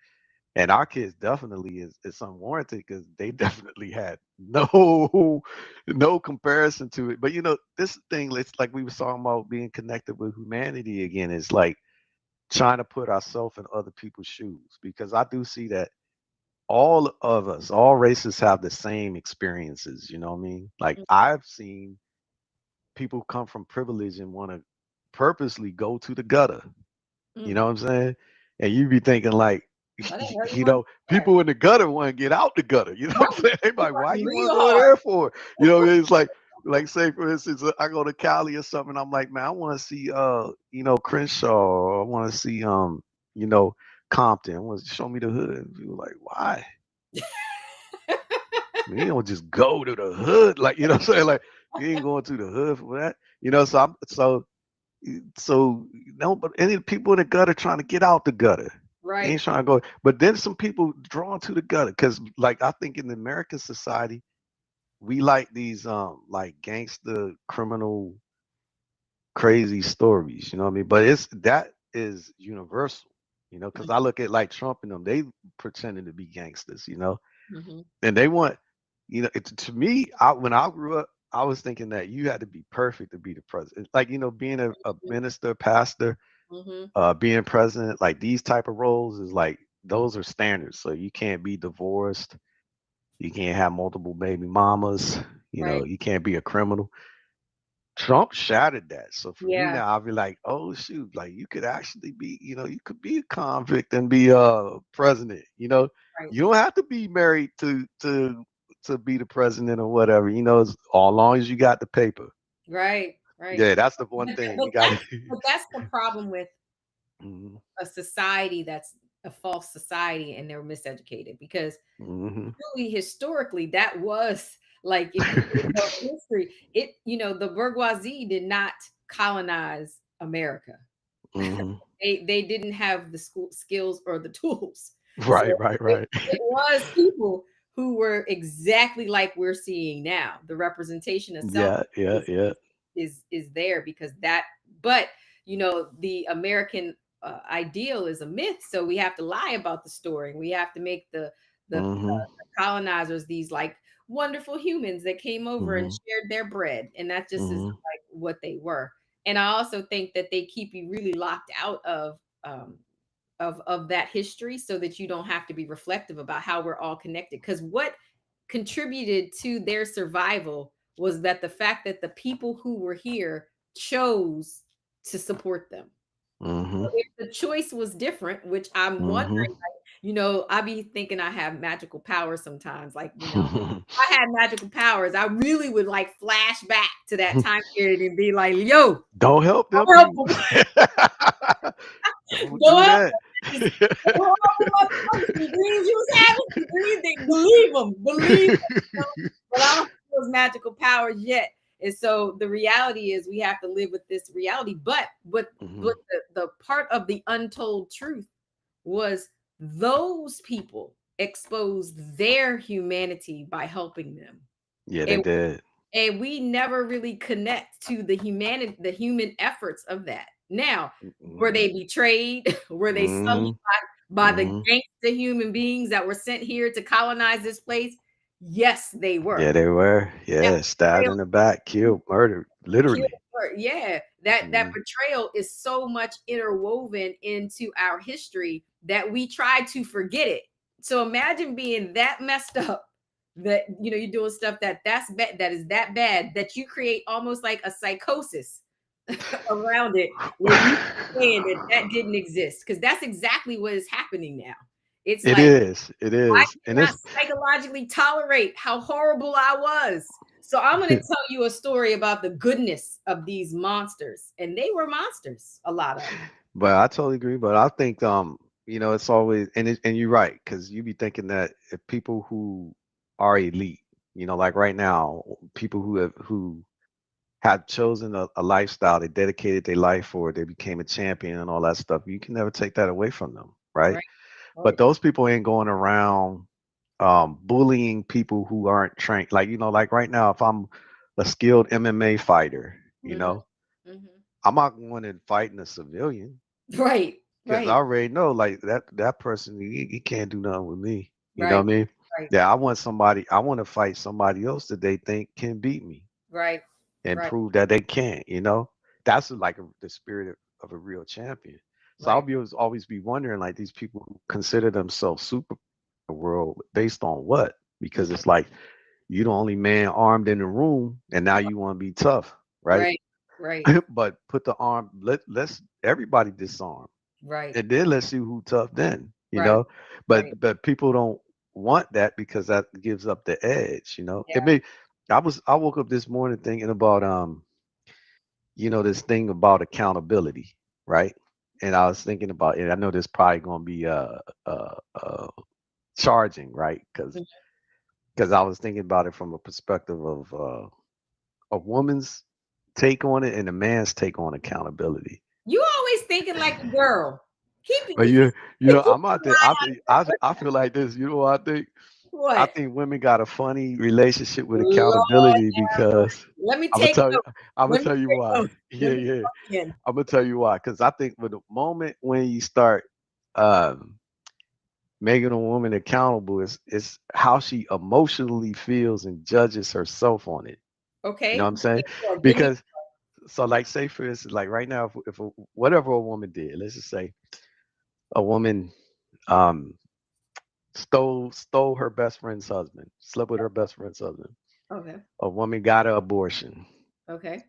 And our kids definitely is unwarranted because they definitely had no comparison to it. But this thing, it's like we were talking about being connected with humanity again. Is like trying to put ourselves in other people's shoes, because I do see that all of us, all races have the same experiences. You know what I mean? Like I've seen people come from privilege and want to purposely go to the gutter. You mm. know what I'm saying? And you be thinking like, But ain't everyone there. people in the gutter want to get out the gutter. You know what I'm Right. saying? They They like, why working you want real to go hard. there for? It's like say for instance, I go to Cali or something. I'm like, man, I want to see Crenshaw. Or I want to see you know Compton. I want to show me the hood. And people like, why? You don't just go to the hood, like what I'm saying, like you ain't going to the hood for that. So no, but any people in the gutter trying to get out the gutter. They Right. ain't trying to go. But then some people drawn to the gutter because, like, I think in the American society, we like these like gangster criminal crazy stories. You know what I mean? But that is universal. Because I look at like Trump and them, they pretending to be gangsters. Mm-hmm. And they want, to me, when I grew up, I was thinking that you had to be perfect to be the president. Like, being a minister, pastor, Mm-hmm. being president, like these type of roles is like those are standards. So you can't be divorced, you can't have multiple baby mamas, Right. you can't be a criminal. Trump shattered that. So for me Yeah. now, I'll be like, oh shoot, like you could actually be, you could be a convict and be president. Right. You don't have to be married to be the president or whatever. As long as you got the paper. Right. Right. Yeah, that's the one But, thing but you got that's to. but that's the problem with Hmm. a society that's a false society and they're miseducated because Hmm. really historically that was like if you know history the bourgeoisie did not colonize America. Hmm. They didn't have the school skills or the tools. So Right, right, it, right. it was people who were exactly like we're seeing now. The representation of self Yeah, yeah, is yeah. is there because that but the American ideal is a myth, so we have to lie about the story. We have to make Hmm. the colonizers these like wonderful humans that came over and Hmm. shared their bread, and that just is Hmm. like what they were. And I also think that they keep you really locked out um, of that history so that you don't have to be reflective about how we're all connected. Because what contributed to their survival was that the fact that the people who were here chose to support them. Hmm. If the choice was different, which I'm Hmm. wondering, I be thinking I have magical powers sometimes. Like, if I had magical powers, I really would like flash back to that time period and be like, yo, Don't help them help people. them. Don't Go do help that. them. All the motherfuckers, the dreams you was having, the dreams, they believe them. Believe them. But I don't have those magical powers yet. And so the reality is we have to live with this reality. But Mhm. the part of the untold truth was those people exposed their humanity by helping them. Yeah, they And did. we never really connect to the human efforts of that. Now, were Mhm. they betrayed? Were they sullied Mhm. by the Mhm. gangster human beings that were sent here to colonize this place? Yes, they Yeah, were. they were. That Yeah, stabbed betrayal, in the back, killed, murdered, killed literally. her. Yeah, that Mhm. betrayal is so much interwoven into our history that we try to forget it. So imagine being that messed up that you're doing stuff that's bad, that is that bad that you create almost like a psychosis around it, where you saying that didn't exist, because that's exactly what is happening now. It's It like, is. It I is. And cannot it's psychologically tolerate how horrible I was. So I'm going to tell you a story about the goodness of these monsters. And they were monsters, a lot of them. but I totally agree. But I think it's always and you're right, because you be thinking that if people who are elite, like right now, people who have chosen a lifestyle, they dedicated their life for it, they became a champion and all that stuff. You can never take that away from them, right? Right. But Right. those people ain't going around bullying people who aren't trained. Like right now, if I'm a skilled MMA fighter, Hmm. Hmm. I'm not going and fighting a civilian Right. because I Right. already know like that person he can't do nothing with me. You know Right. what I mean? Right. Yeah, I want to fight somebody else that they think can beat me Right. and Right. prove that they can't. That's like the spirit of a real champion. So I'll Right. be always be wondering like these people who consider themselves super in the world based on what? Because Mhm. it's like you the only man armed in the room and now you want to be tough, right? Right. Right. But put the arm, let's everybody disarm. Right. And then let's see who tough then, you Right. know. Right. But people don't want that because that gives up the edge. It Yeah. may I woke up this morning thinking about this thing about accountability, right? And I was thinking about it. I know there's probably gonna be uh charging, right? Because I was thinking about it from a perspective of a woman's take on it and a man's take on accountability. You always thinking like a girl. But Keep keep I'm out your there. eye on I feel like this. You know what I think? I what? think women got a funny relationship with Lord accountability have mercy. because Let me I'm gonna take tell you. notes. I'm gonna Let me tell you take why. notes. Yeah, Let me yeah. plug in. I'm gonna tell you why. Because I think with the moment when you start um, making a woman accountable, is how she emotionally feels and judges herself on it. You know what Okay. I'm saying? Give me Because so, like, say for instance, like right now, if whatever a woman did, let's just say a woman um stole her best friend's husband, slept with her best friend's husband. okay. A woman got an abortion. Okay.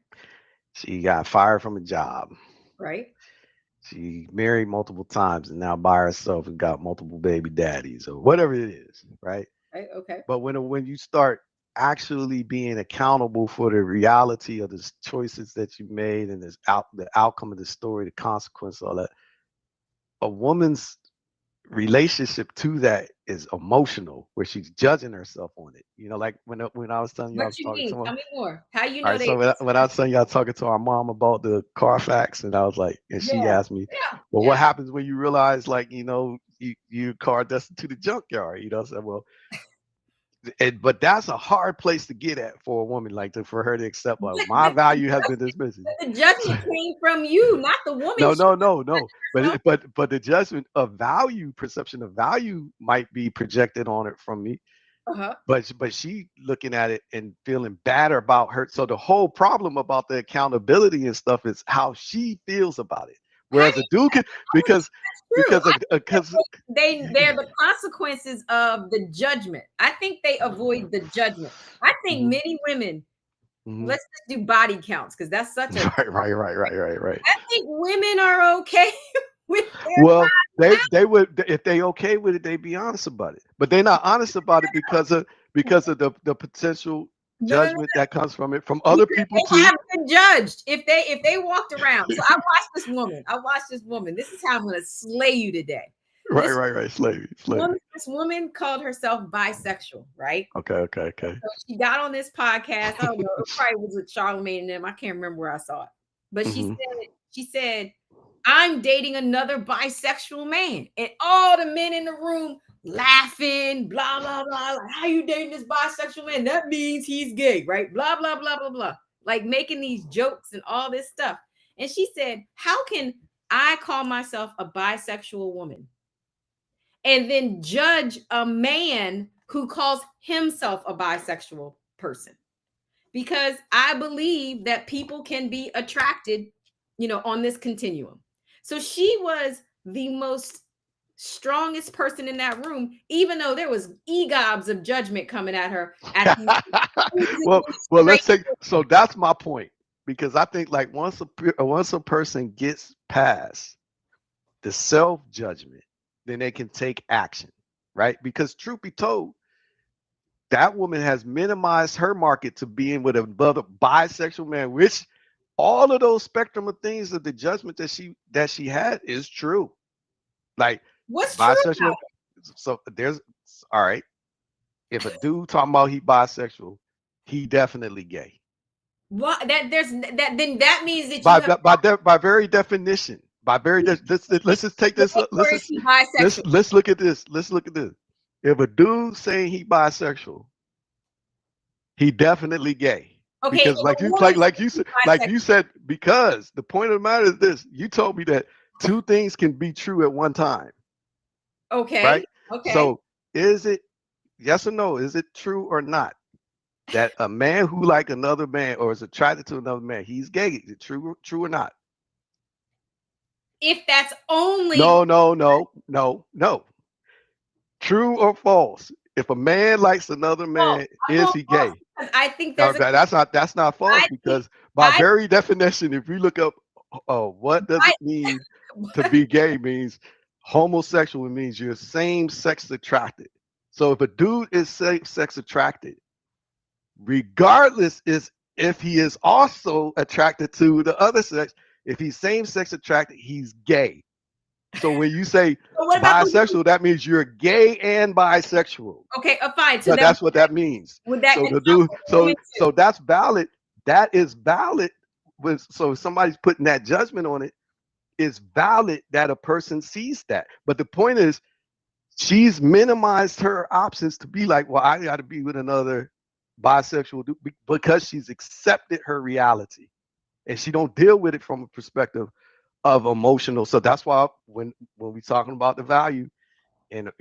She got fired from a job. Right. She married multiple times and now by herself and got multiple baby daddies or whatever it is, right? Right. Okay. But when you start actually being accountable for the reality of the choices that you made and the outcome of the story, the consequence, all that, a woman's relationship to that is emotional, where she's judging herself on it. Like when I was telling you I What was you talking to mean? my Tell me more. How you all know right, they? so when I was telling you I was talking to our mom about the Carfax, and I was like, and she Yeah. asked me, Yeah. well, Yeah. what happens when you realize like your car destined to the junkyard? I said, well, but that's a hard place to get at for a woman, like for her to accept, like But my the, value has been dismissed. the judgment came from you, not the woman. No, She no, no, no. But herself. but the judgment of value, perception of value might be projected on it from me. Uh-huh. But she looking at it and feeling bad about her. So the whole problem about the accountability and stuff is how she feels about it. How Whereas do a you dude can know because that's true? because because They're the consequences of the judgment. I think they avoid the judgment. I think Mhm, many women, mhm. let's just do body counts because that's such a Right, right, right, right, right, right. I think women are okay with their Well, body they would, if they okay with it, they be honest about it. But they're not honest about it because of the potential No, no, no, judgment that comes from it from other because people they too. have been judged. If they walked around. So I watched this woman. I watched this woman. This is how I'm gonna slay you today. Right, This right, right. Slavery, slavery. this woman called herself bisexual, right? Okay, okay, okay. So she got on this podcast. I don't know, it probably was with Charlamagne and them. I can't remember where I saw it. But Hmm. she said, I'm dating another bisexual man. And all the men in the room laughing, blah, blah, blah. Like, how you dating this bisexual man? That means he's gay, right? Blah, blah, blah, blah, blah. Like making these jokes and all this stuff. And she said, how can I call myself a bisexual woman and then judge a man who calls himself a bisexual person? Because I believe that people can be attracted, on this continuum. So she was the most strongest person in that room, even though there was egobs of judgment coming at her. well, let's take. So that's my point, because I think like once a person gets past the self judgment, then they can take action, right? Because truth be told, that woman has minimized her market to being with another bisexual man, which all of those spectrum of things of the judgment that she had is true. Like what's bisexual. true? So there's all right. If a dude talking about he bisexual, he definitely gay. What then that means that by very definition. Let's just take this. Let's look at this. Let's look at this. If a dude saying he bisexual, he definitely gay. Okay, because like you said, because the point of the matter is this: you told me that two things can be true at one time. Okay. Right. Okay. So is it yes or no? Is it true or not that a man who like another man or is attracted to another man, he's gay? Is it true or not? If that's only no. True or false? If a man likes another man, is he gay? I think that's not false, because by very definition, if you look up what does it mean to be gay, means homosexual, means you're same sex attracted. So if a dude is same sex attracted, regardless is if he is also attracted to the other sex, if he's same sex attracted, he's gay. So when you say bisexual, that means you're gay and bisexual. Okay, fine. So that's what that means. So that's valid. That is valid. So if somebody's putting that judgment on it, it's valid that a person sees that. But the point is, she's minimized her options to be like, well, I got to be with another bisexual dude, because she's accepted her reality, and she don't deal with it from a perspective of emotional. So that's why when we talking about the value, and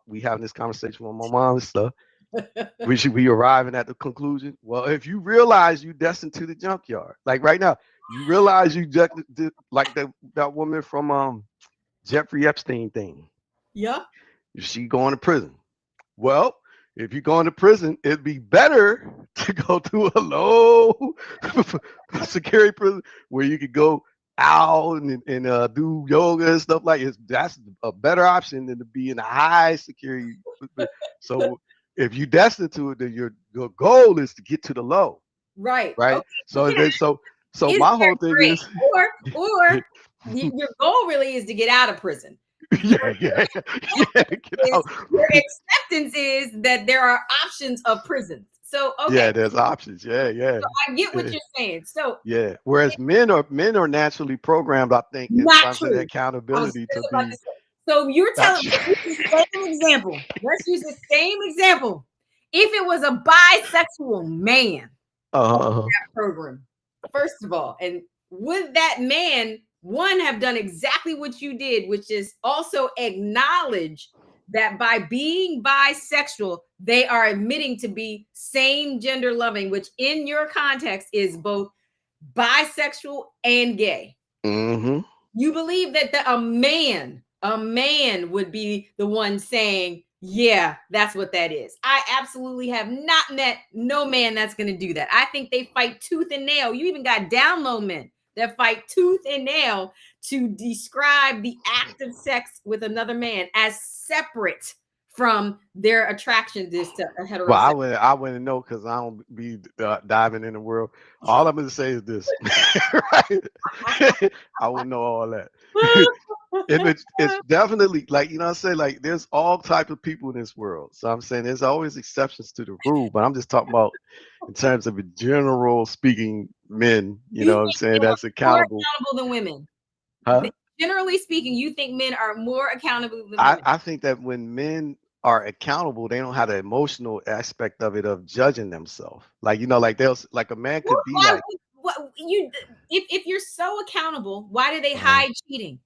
we having this conversation with my mom and stuff, we should be arriving at the conclusion. Well, if you realize you destined to the junkyard, like right now, you realize you just like that woman from Jeffrey Epstein thing. Yeah. She going to prison. Well, if you go into prison, it'd be better to go to a low security prison where you could go out and do yoga and stuff like this. That's a better option than to be in a high security. So if you destined to it, then your goal is to get to the low. Right. Okay. So my whole thing is, or your goal really is to get out of prison. Yeah. Your acceptance is that there are options of prisons. So there's options. Yeah. So I get what you're saying. So whereas men are naturally programmed, I think, in terms of accountability to be. So you're telling me the same example. Let's use the same example. If it was a bisexual man on that program, first of all, and would that man have done exactly what you did, which is also acknowledge that by being bisexual, they are admitting to be same gender loving, which in your context is both bisexual and gay. Mm-hmm. You believe that a man would be the one saying, yeah, that's what that is. I absolutely have not met no man that's going to do that. I think they fight tooth and nail. You even got down low men that fight tooth and nail to describe the act of sex with another man as separate from their attraction to a Well, heterosexual. I wouldn't know because I don't be diving in the world. All I'm gonna say is this, right? I wouldn't know all that. If it's definitely like I say, like there's all type of people in this world. So I'm saying there's always exceptions to the rule, but I'm just talking about in terms of a general speaking men. You You know what I'm think saying? men are That's more accountable, accountable than women? huh? Generally speaking, you think men are more accountable than women? I think that when men are accountable, they don't have the emotional aspect of it of judging themselves. Like like they'll like a man could be Why like, what you if you're so accountable, why do they uh, hide cheating?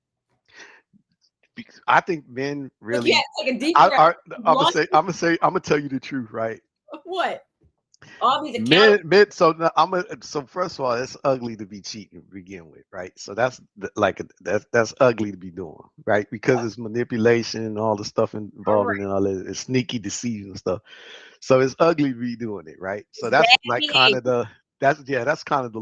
I think men Like you have really. to take a deep breath. Lost I'm gonna tell you the truth, right? what? All these accountable. Men. So so first of all, it's ugly to be cheating to begin with, right? So that's ugly to be doing, right? Because it's manipulation and all the stuff All involved right. in it, all that it's sneaky deceit and stuff. So it's ugly to be doing it, right? So It's that's bad like kind behavior. of that's kind of the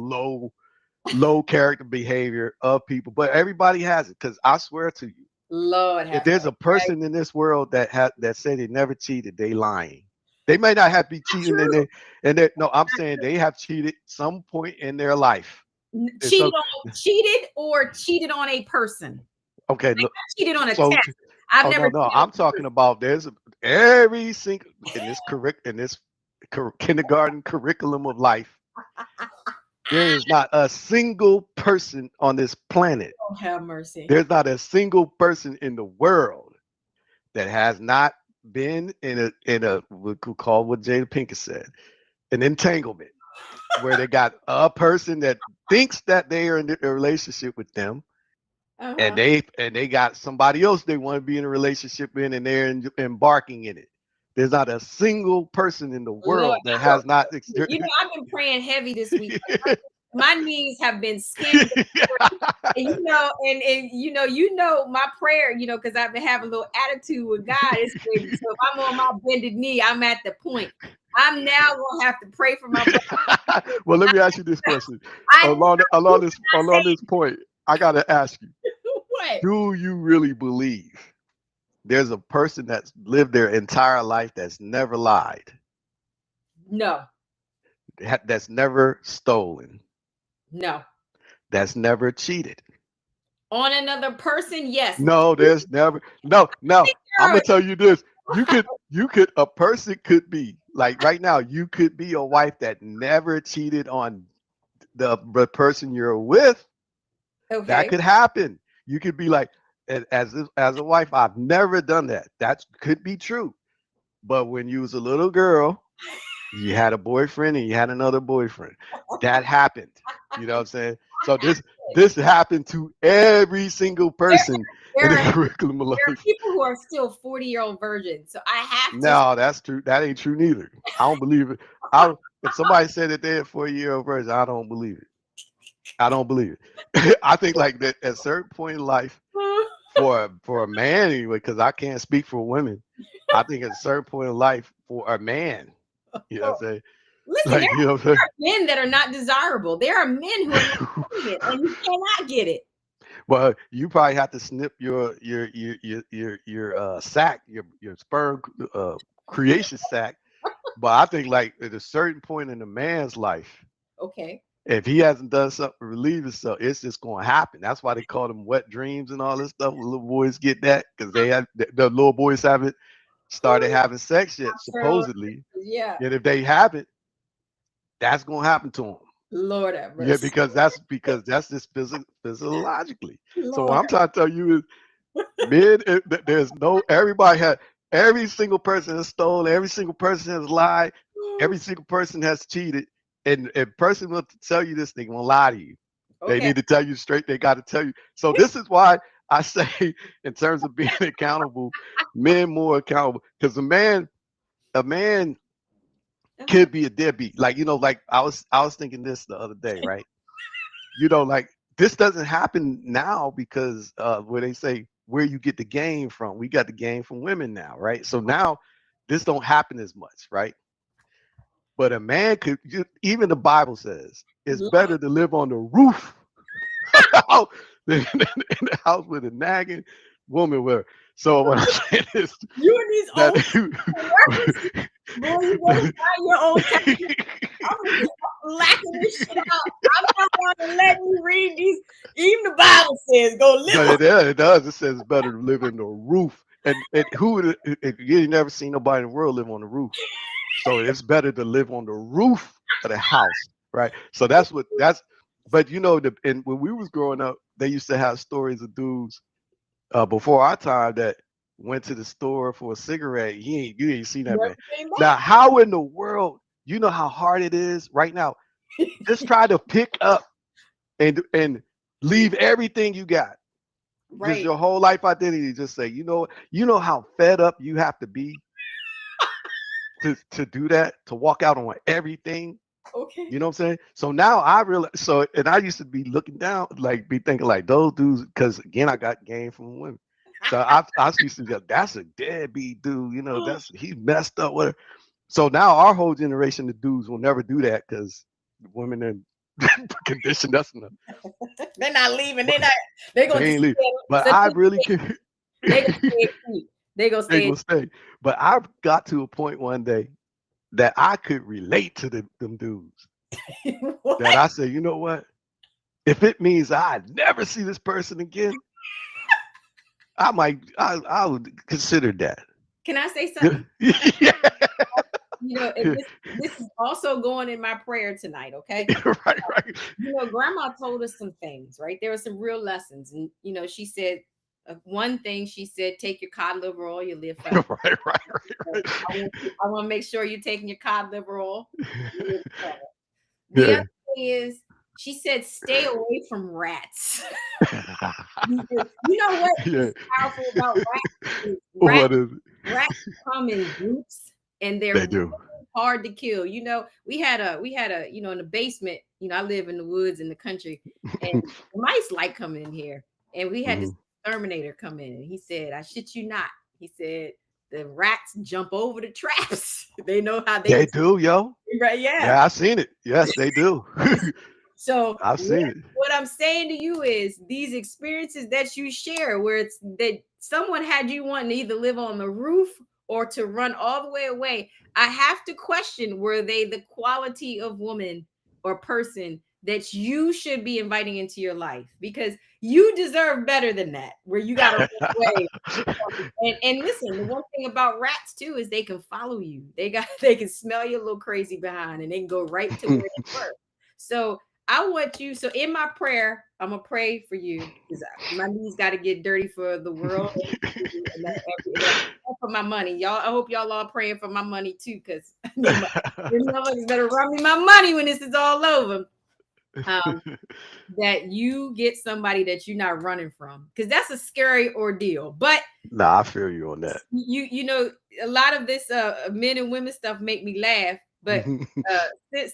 low character behavior of people. But everybody has it, because I swear to you, Lord if have there's a mercy. Right? person in this world that said they never cheated, they lying. They may not have been Not cheating true. no, I'm saying they have cheated some point in their life. And so Cheated or cheated on a person. okay, Like look, I cheated on a so test. I've oh never no, cheated on I'm a talking person. about every single in this kindergarten curriculum of life. There is not a single person on this planet. Oh, have mercy. There's not a single person in the world that has not been in a what we call what Jada Pinkett said, an entanglement, where they got a person that thinks that they are in a relationship with them, and Uh-huh. they got somebody else they want to be in a relationship in, and they're embarking in it. There's not a single person in the Lord, world that has not. I've been praying heavy this week. My knees have been skinned. And my prayer, because I've been having a little attitude with God. So if I'm on my bended knee, I'm at the point. I'm now gonna have to pray for my brother. Well, let me ask you this question. I Along this point, I gotta ask you: what? do you really believe there's a person that's lived their entire life that's never lied, No, that's never stolen, no. that's never cheated? On another person, yes. No, there's never. No, no. I'm gonna tell you this. A person could be like right now. You could be a wife that never cheated on the person you're with. Okay. That could happen. You could be like, as a wife, I've never done that. That could be true. But when you was a little girl, you had a boyfriend and you had another boyfriend. That happened. You know what I'm saying? So this happened to every single person in the There curriculum of are life. people who are still 40-year-old virgins. So I have to. No, that's true. That ain't true neither. I don't believe it. If somebody said that they're a 4-year-old virgin, I don't believe it. I don't believe it. I think like that at a certain point in life, for a man anyway, because I can't speak for women. I think at a certain point in life for a man, you know what I'm saying? Listen, Like, you know what I'm are men that are not desirable. There are men who are not getting it, and you cannot get it. well, you probably have to snip your sac, your sperm creation sac. But I think like at a certain point in a man's life, Okay. if he hasn't done something to relieve himself, it's just going to happen. That's why they call them wet dreams and all this stuff. Little boys get that because they have the little boys haven't started having sex yet, supposedly. Yeah. And if they haven't, that's going to happen to them. Lord have mercy. Yeah, because that's just physiologically. So what Lord. I'm trying to tell you is, men, there's no every single person has stolen, every single person has lied, every single person has cheated, and a person will tell you this, they won't lie to you. They Okay. need to tell you straight. They got to tell you. So this is why I say, in terms of being accountable, men more accountable, because a man could be a deadbeat. Like like I was thinking this the other day, right? Like this doesn't happen now because where they say where you get the game from, we got the game from women now, right? So now this don't happen as much, right? But a man could, even the Bible says it's better to live on the roof in the house with a nagging woman with her. So what I'm saying is You and these that old references, boy, you better find your old time. I'm gonna be lacking this shit out. I'm not gonna let you read these. Even the Bible says, "Go live." but it does. It says it's better to live in the roof. And who would you ain't never seen nobody in the world live on the roof. So it's better to live on the roof of the house, right? So that's. But and when we was growing up, they used to have stories of dudes before our time that went to the store for a cigarette. You ain't seen that, Never man. came Now, back. how in the world, you know how hard it is right now? Just try to pick up and leave everything you got. Just Right. your whole life identity. Just say, you know how fed up you have to be to do that, to walk out on everything. Okay. You know what I'm saying? So now I realize. So and I used to be looking down, like be thinking like those dudes, because again I got game from women. So I used to go, that's a deadbeat dude. He messed up with her. So now our whole generation of dudes will never do that because women are conditioned us enough. They're not leaving. They're going They to ain't leave. But so I really can. they gonna stay cute. They gonna They stay. gonna stay. But I got to a point one day that I could relate to them dudes. That What? I say, you know what? If it means I never see this person again, I would consider that. Can I say something? Yeah. And this is also going in my prayer tonight. Okay. Right. Grandma told us some things, right? There were some real lessons. And, she said, one thing she said, take your cod liver oil, you live forever. Right. I want to make sure you're taking your cod liver oil. You live forever. The Yeah. other thing is, she said, stay away from rats. You know what Yeah. is powerful about rats? What is it? Rats come in groups and they're They really do. hard to kill. We had a in the basement. I live in the woods in the country, and the mice like coming in here. And we had this exterminator come in, and he said, "I shit you not." He said, "The rats jump over the traps. They know how They do, yo. Right? Yeah. Yeah, I've seen it. Yes, they do. So I've seen it. what I'm saying to you is these experiences that you share, where it's that someone had you wanting to either live on the roof or to run all the way away. I have to question, were they the quality of woman or person that you should be inviting into your life? Because you deserve better than that, where you got to run away. And listen, the one thing about rats too is they can follow you. They can smell your little crazy behind, and they can go right to where they were. So I want you. So in my prayer, I'm gonna pray for you because my knees got to get dirty for the world and for my money, y'all. I hope y'all are praying for my money too, because you motherfuckers better run me my money when this is all over. That you get somebody that you're not running from, because that's a scary ordeal. But nah, I feel you on that. A lot of this men and women stuff make me laugh. But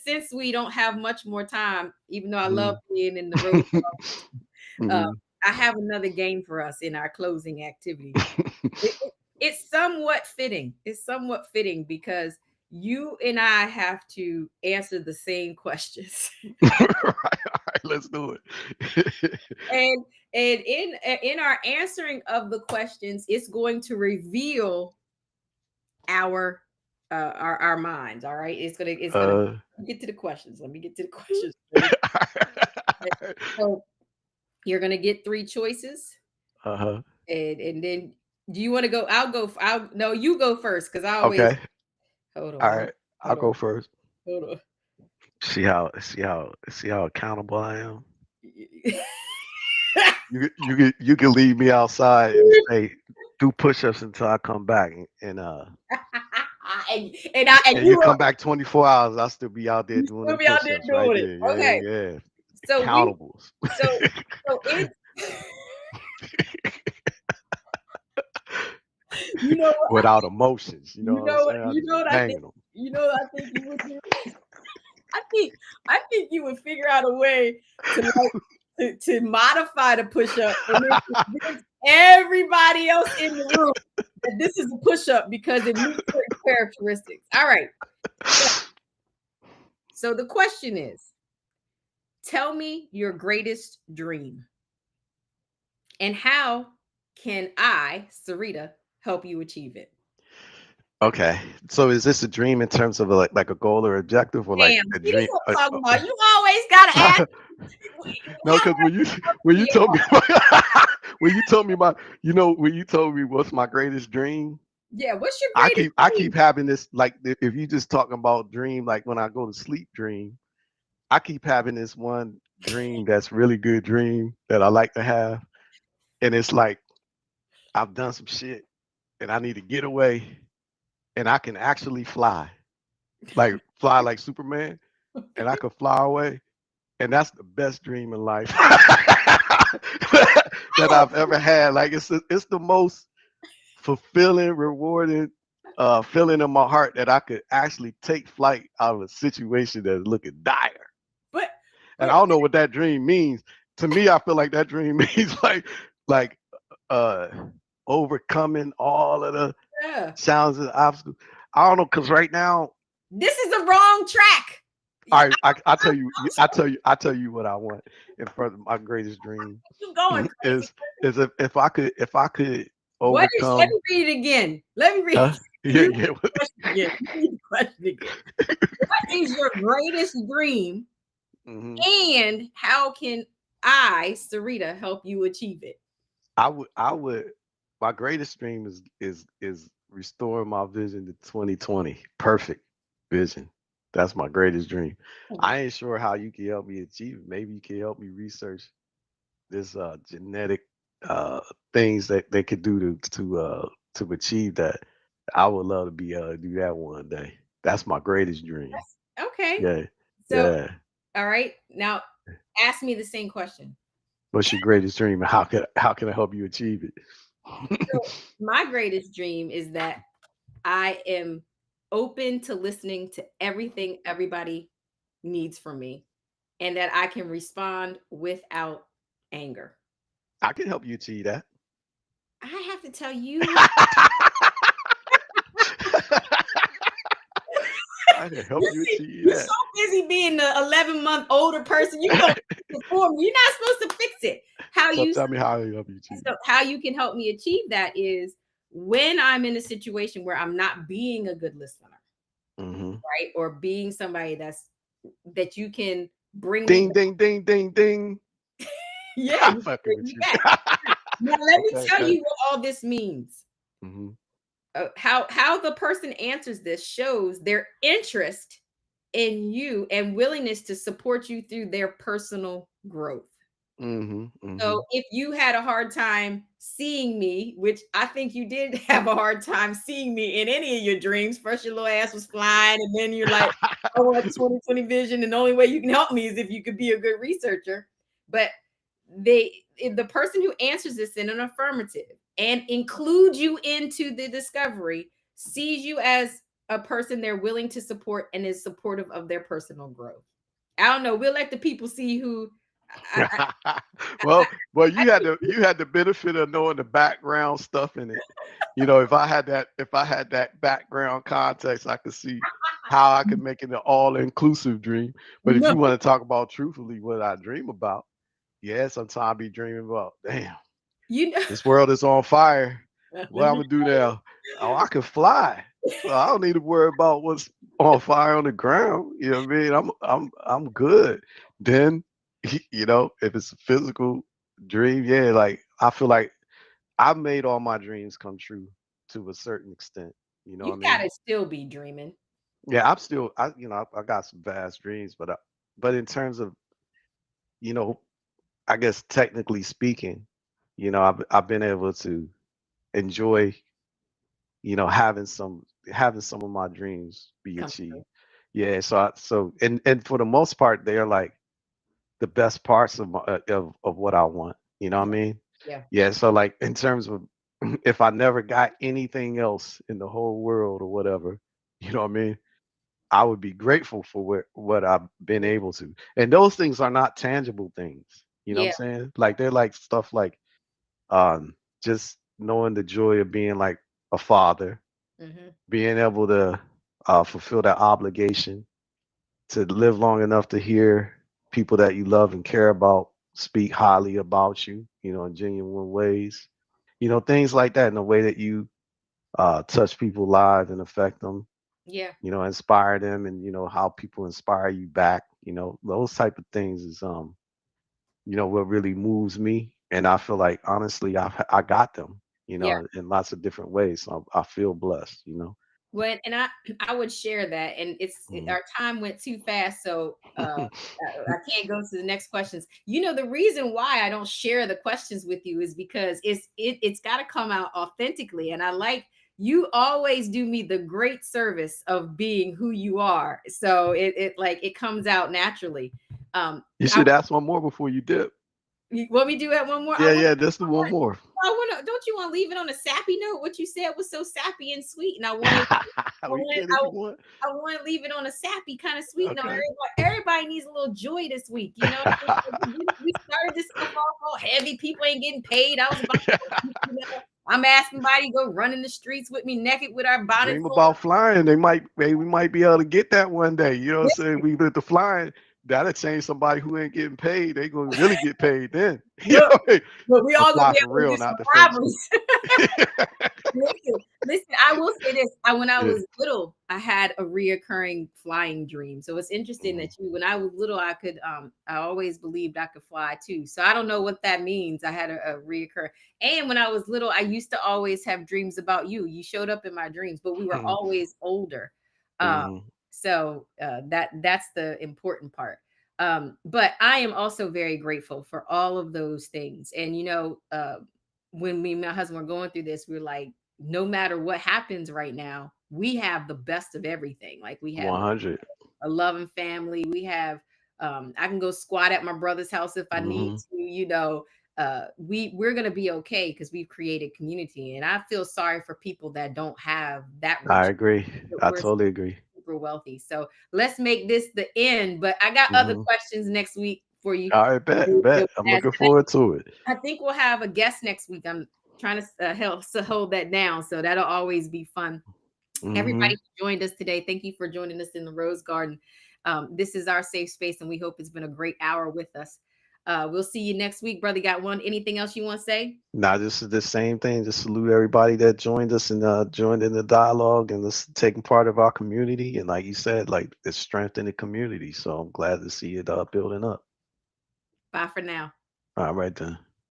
since we don't have much more time, even though I love being in the road, I have another game for us in our closing activity. It's somewhat fitting. It's somewhat fitting because you and I have to answer the same questions. All right, let's do it. and in our answering of the questions, it's going to reveal our minds. All right, it's gonna get to the questions. Let me get to the questions. So you're gonna get 3 choices. And then do you want to go? No, you go first, because I always hold on. All right, I'll go first. Hold on. See how accountable I am. You can leave me outside and say do push-ups until I come back, and you come back 24 hours, I'll still be out there doing the push-ups right there. Okay. Yeah. So accountables. So it's without emotions. I think you would do. I think you would figure out a way to modify the push-up and then everybody else in the room that this is a push-up because it meets certain characteristics. All right. So the question is, Tell me your greatest dream, and how can I, Sarita, help you achieve it? Okay. So is this a dream in terms of like a goal or objective, or like Damn, a see, this is dream? what I'm talking about. You always gotta ask. No, How because can when I you help told you? me when you told me when you told me what's my greatest dream, Yeah, what's your I greatest keep I dream? keep having this, like, if you just talking about dream, like when I go to sleep dream, I keep having this one dream that's really good dream that I like to have, and it's like I've done some shit and I need to get away, and I can actually fly like Superman, and I Okay. could fly away, and that's the best dream in life that Oh, I've ever had. Like it's the most fulfilling, rewarding feeling in my heart that I could actually take flight out of a situation that's looking dire. but And but I don't know what that dream means. To me, I feel like that dream means like uh overcoming all of the yeah, challenges and obstacles. I don't know, because right now, this is the wrong track. all Yeah, right, I tell you, I'm I tell you what I want in front of my greatest dream keep going crazy. is if I could What is? Let overcome. me read it again. Let me read. Huh? Yeah, You read yeah. the question again. Read the question again. What is your greatest dream, Hmm. and how can I, Sarita, help you achieve it? I would. My greatest dream is restoring my vision to 2020. Perfect vision. That's my greatest dream. I ain't sure how you can help me achieve it. Maybe you can help me research this genetic uh things that they could do to achieve that. I would love to be able to do that one day. That's my greatest dream. Okay. Yeah, So, yeah. all right. Now, ask me the same question. What's your greatest dream, and how can I help you achieve So, it? my greatest dream is that I am open to listening to everything everybody needs from me, and that I can respond without anger. I can help you achieve that. I have to tell you, I can help you you see, achieve you're that. so busy being the 11-month older person, you don't perform. You're not supposed to fix it. How So you tell me how I can help you achieve so how you can help me achieve that is when I'm in a situation where I'm not being a good listener, it. Hmm. right? Or being somebody that you can bring me Ding, ding, ding, ding, ding. yeah, I'm you can fucking bring with me you. back. Now let me Okay, tell okay. you what all this means. Hmm. How the person answers this shows their interest in you and willingness to support you through their personal growth. Hmm. So Hmm. if you had a hard time seeing me, which I think you did have a hard time seeing me in any of your dreams, first your little ass was flying, and then you're like, I want 2020 vision, and the only way you can help me is if you could be a good researcher. But if the person who answers this in an affirmative and includes you into the discovery sees you as a person they're willing to support and is supportive of their personal growth. I don't know. We'll let the people see who I, well, you had the benefit of knowing the background stuff in it. If I had that background context, I could see how I could make it an all-inclusive dream. But if no, you want to talk about truthfully what I dream about, yeah, sometimes I be dreaming about, damn, you know. this world is on fire. Let What I'm me gonna do tell you. now? Oh, I can fly, so I don't need to worry about what's on fire on the ground. You know what I mean? I'm good. Then, if it's a physical dream, yeah, like I feel like I've made all my dreams come true to a certain extent. You know what You I mean? gotta still be dreaming. Yeah, I'm still, I got some vast dreams, but in terms of, you know, I guess technically speaking, I've been able to enjoy, having some of my dreams be Come achieved. through. Yeah, and for the most part, they're like the best parts of what I want. You know what I Yeah, mean? yeah. Yeah. So like in terms of if I never got anything else in the whole world or whatever, you know what I mean? I would be grateful for what I've been Yeah. able to. And those things are not tangible things. You know what I'm Yeah. saying? Like they're like stuff like um just knowing the joy of being like a father, Mhm. being able to fulfill that obligation to live long enough to hear people that you love and care about speak highly about you, in genuine ways. Things like that in the way that you touch people's lives and affect them, Yeah. inspire them, and how people inspire you back. Those type of things is what really moves me. And I feel like honestly, I got them, Yeah. in lots of different ways. So I feel blessed. When and I would share that, and Mhm. our time went too fast, so I can't go to the next questions. The reason why I don't share the questions with you is because it's got to come out authentically, and I like you always do me the great service of being who you are, so it comes out naturally. You I should ask one more before you dip. You want me to do that one more? Yeah, yeah, just the one more. I want to. Don't you want to leave it on a sappy note? What you said was so sappy and sweet, and I wanted. I We want. can if you want. I want to leave it on a sappy kind of sweet note. Okay. Everybody needs a little joy this week. We started this stuff off all heavy. People ain't getting paid. I was about. I'm asking somebody to go run in the streets with me naked with our bonnets Dream on. about flying. Maybe we might be able to get that one day. You know what I'm saying? We with the flying, that'll change somebody who ain't getting paid. They gonna really get paid then. You Look, know what I mean? but we To all gonna fly be for able to do real, some not to fake. robberies. Listen, I will say this. When I Yeah. was little, I had a reoccurring flying dream. So it's interesting Mhm. that when I was little, I always believed I could fly too. So I don't know what that means. I had a reoccur. And when I was little, I used to always have dreams about you. You showed up in my dreams, but we were always older. Um, Mhm. that's the important part. But I am also very grateful for all of those things. And when me and my husband were going through this, we were like, no matter what happens right now, we have the bbest of everything. Like we have 100. a loving family. We have I can go squat at my brother's house if I need Mhm. to, we're gonna be okay because we've created community. And I feel sorry for people that don't have that I rich. agree. That I we're totally agree. super wealthy. So let's make this the end. But I got other Mhm. questions next week for you. All right, bet, bet. I'm looking forward to it. I think we'll have a guest next week. I'm trying to help to hold that down. So that'll always be fun. Everybody Mhm. who joined us today, thank you for joining us in the Rose Garden. This is our safe space, and we hope it's been a great hour with us. We'll see you next week, brother. Got one? Anything else you want to say? Now, this is the same thing. Just salute everybody that joined us and joined in the dialogue and was taking part of our community. And like you said, like it's strength in the community. So I'm glad to see it building up. Bye for now. All right, then.